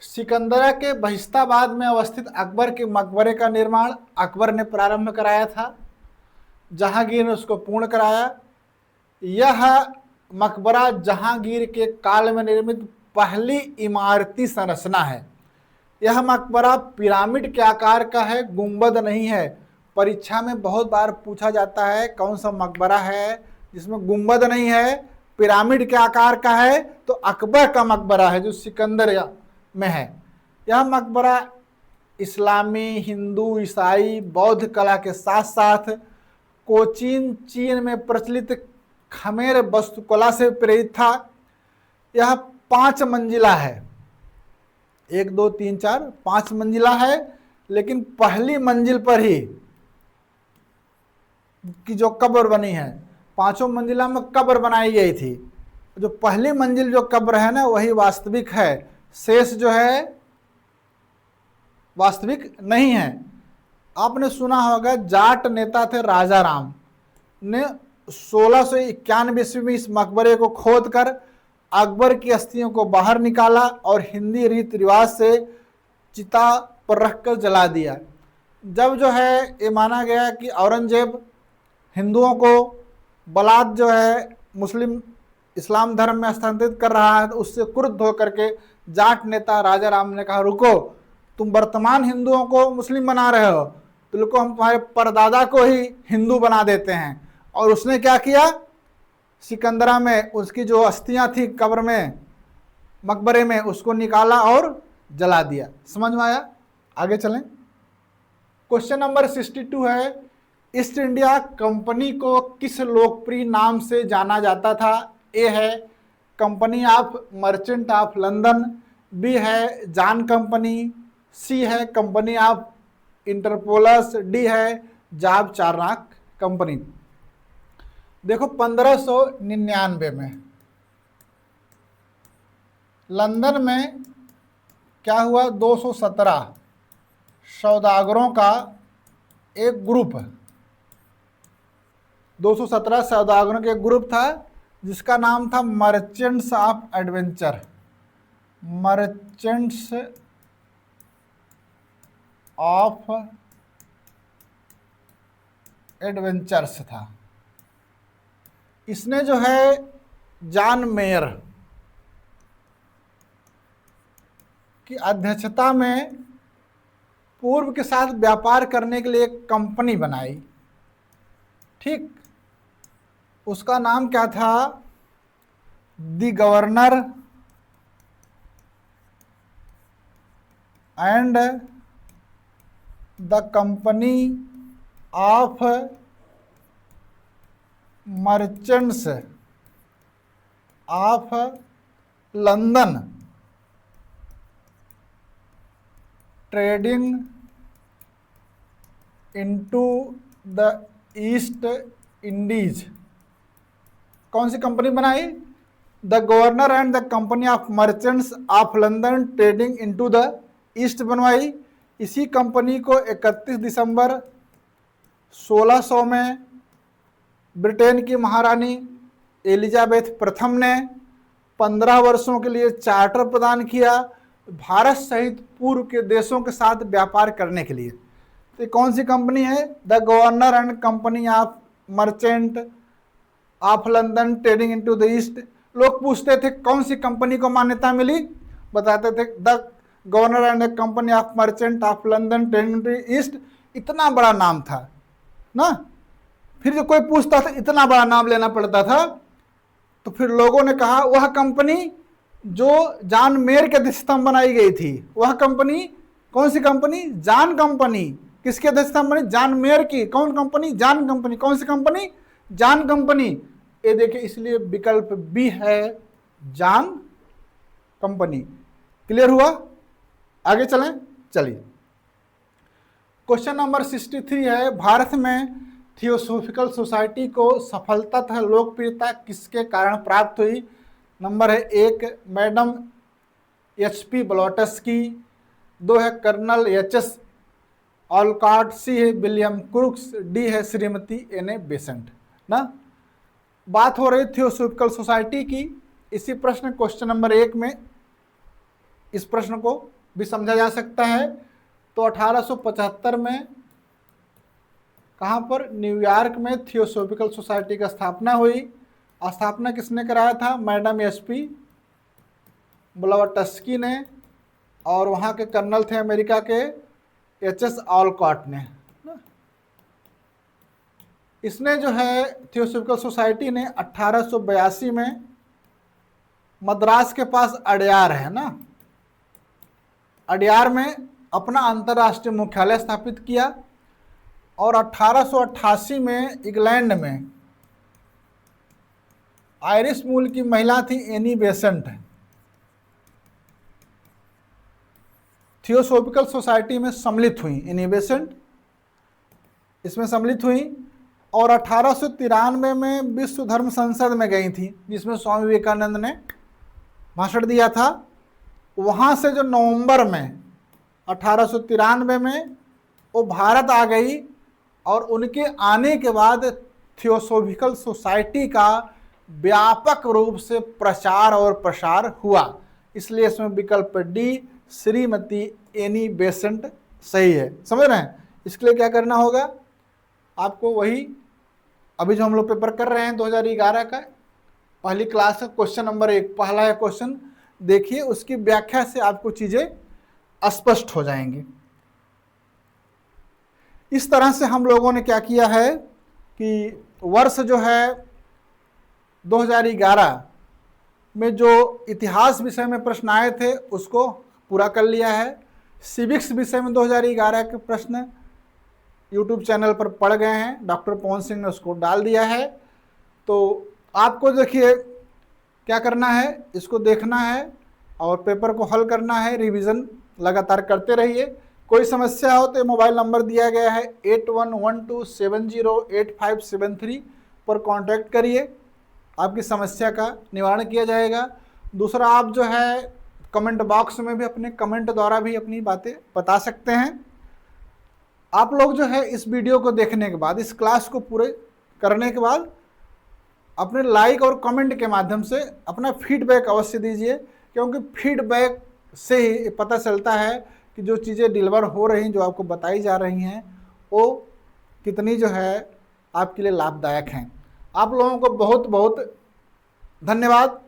सिकंदरा के बहिस्ताबाद में अवस्थित अकबर के मकबरे का निर्माण अकबर ने प्रारंभ कराया था, जहांगीर ने उसको पूर्ण कराया। यह मकबरा जहांगीर के काल में निर्मित पहली इमारती संरचना है। यह मकबरा पिरामिड के आकार का है, गुंबद नहीं है। परीक्षा में बहुत बार पूछा जाता है कौन सा मकबरा है जिसमें गुंबद नहीं है, पिरामिड के आकार का है, तो अकबर का मकबरा है जो सिकंदर में है। यह मकबरा इस्लामी, हिंदू, ईसाई, बौद्ध कला के साथ साथ कोचीन चीन में प्रचलित खमेर वास्तुकला से प्रेरित था। यह 5 मंजिला है, 1 2 3 4 5 मंजिला है, लेकिन पहली मंजिल पर ही की जो कब्र बनी है, 5 मंजिला में कब्र बनाई गई थी। जो पहली मंजिल जो कब्र है ना वही वास्तविक है, शेष जो है वास्तविक नहीं है। आपने सुना होगा जाट नेता थे राजा राम ने 1691 ईस्वी में इस मकबरे को खोदकर अकबर की अस्थियों को बाहर निकाला और हिंदी रीति रिवाज से चिता पर रखकर जला दिया। जब जो है ये माना गया कि औरंगजेब हिंदुओं को बलात् जो है मुस्लिम इस्लाम धर्म में स्थानांतरित कर रहा है, तो उससे क्रुद्ध होकर के जाट नेता राजा राम ने कहा रुको, तुम वर्तमान हिंदुओं को मुस्लिम बना रहे हो, तो रुको हम तुम्हारे परदादा को ही हिंदू बना देते हैं। और उसने क्या किया, सिकंदरा में उसकी जो अस्थियां थी कब्र में, मकबरे में, उसको निकाला और जला दिया। समझ में आया? आगे चलें। क्वेश्चन नंबर 62 है, ईस्ट इंडिया कंपनी को किस लोकप्रिय नाम से जाना जाता था? ए है company of merchant of London, B है जान कंपनी, सी है कंपनी ऑफ इंटरपोलस, डी है जाब चारनाक कंपनी। देखो 1599 में लंदन में क्या हुआ, 217 सौदागरों का एक ग्रुप, 217 सौदागरों के ग्रुप था जिसका नाम था merchants of adventure, merchants of adventures था। इसने जो है जॉन मेयर की अध्यक्षता में पूर्व के साथ व्यापार करने के लिए एक कंपनी बनाई। ठीक, उसका नाम क्या था, the governor and the company of merchants of London trading into the east Indies कौन सी कंपनी बनाई? The governor and the company of merchants of London trading into the east बनवाई। इसी कंपनी को 31 दिसंबर 1600 में ब्रिटेन की महारानी एलिजाबेथ प्रथम ने 15 वर्षों के लिए चार्टर प्रदान किया भारत सहित पूर्व के देशों के साथ व्यापार करने के लिए। तो कौन सी कंपनी है? The governor and company of merchant of London trading into the east. लोग पूछते थे कौन सी कंपनी को मान्यता मिली, बताते थे the governor and the company of merchant of London trading into east. इतना बड़ा नाम था ना, फिर जो कोई पूछता था इतना बड़ा नाम लेना पड़ता था, तो फिर लोगों ने कहा वह कंपनी जो जॉन मेयर के अध्यक्षता बनाई गई थी, वह कंपनी कौन सी कंपनी? John company. किसके अध्यक्षता बनी? जॉन मेयर की। कौन कंपनी? John company. कौन सी कंपनी? John company. ये देखिए, इसलिए विकल्प बी है जॉन कंपनी। क्लियर हुआ? आगे चलें। चलिए, क्वेश्चन नंबर 63 है, भारत में थियोसॉफिकल सोसाइटी को सफलता लोकप्रियता किसके कारण प्राप्त हुई? नंबर है 1 मैडम HP ब्लॉटस्की, 2 है कर्नल HS ऑलकॉट, सी है विलियम क्रूक्स, डी है श्रीमती NA बेसेंट ना। बात हो रही थियोसॉफिकल सोसाइटी की। इसी प्रश्न क्वेश्चन नंबर 1 में इस प्रश्न को भी समझा जा सकता है। तो 1875 में कहाँ पर? न्यूयॉर्क में थियोसॉफिकल सोसाइटी की स्थापना हुई। स्थापना किसने कराया था? मैडम HP ब्लॉटस्की ने, और वहाँ के कर्नल थे अमेरिका के HS ऑलकॉट ने। इसने जो है थियोसॉफिकल सोसाइटी ने 1882 में मद्रास के पास अडयार है ना, अडयार में अपना अंतर्राष्ट्रीय मुख्यालय स्थापित किया। और 1888 में इंग्लैंड में आयरिश मूल की महिला थी एनी बेसेंट, थियोसॉफिकल सोसाइटी में सम्मिलित हुई। एनी बेसेंट इसमें सम्मिलित हुई और 1893 में विश्व धर्म संसद में गई थी, जिसमें स्वामी विवेकानंद ने भाषण दिया था। वहाँ से जो नवंबर में 1893 में वो भारत आ गई, और उनके आने के बाद थियोसॉफिकल सोसाइटी का व्यापक रूप से प्रचार और प्रसार हुआ। इसलिए इसमें विकल्प डी श्रीमती एनी बेसेंट सही है। समझ रहे हैं? इसके लिए क्या करना होगा आपको? वही अभी जो हम लोग पेपर कर रहे हैं 2011 का पहली क्लास का क्वेश्चन नंबर 1 पहला है क्वेश्चन, देखिए उसकी व्याख्या से आपको चीज़ें स्पष्ट हो जाएंगी। इस तरह से हम लोगों ने क्या किया है कि वर्ष जो है 2011 में जो इतिहास विषय में प्रश्न आए थे उसको पूरा कर लिया है। सिविक्स विषय में 2011 के प्रश्न YouTube चैनल पर पढ़ गए हैं, डॉक्टर पवन सिंह ने उसको डाल दिया है। तो आपको देखिए क्या करना है, इसको देखना है और पेपर को हल करना है, रिवीजन लगातार करते रहिए। कोई समस्या हो तो मोबाइल नंबर दिया गया है 8112708573 पर कांटेक्ट करिए, आपकी समस्या का निवारण किया जाएगा। दूसरा, आप जो है कमेंट बॉक्स में भी अपने कमेंट द्वारा भी अपनी बातें बता सकते हैं। आप लोग जो है इस वीडियो को देखने के बाद, इस क्लास को पूरे करने के बाद अपने लाइक और कमेंट के माध्यम से अपना फीडबैक अवश्य दीजिए, क्योंकि फीडबैक से ही पता चलता है कि जो चीज़ें डिलीवर हो रही, जो आपको बताई जा रही हैं, वो कितनी जो है आपके लिए लाभदायक हैं। आप लोगों को बहुत बहुत धन्यवाद।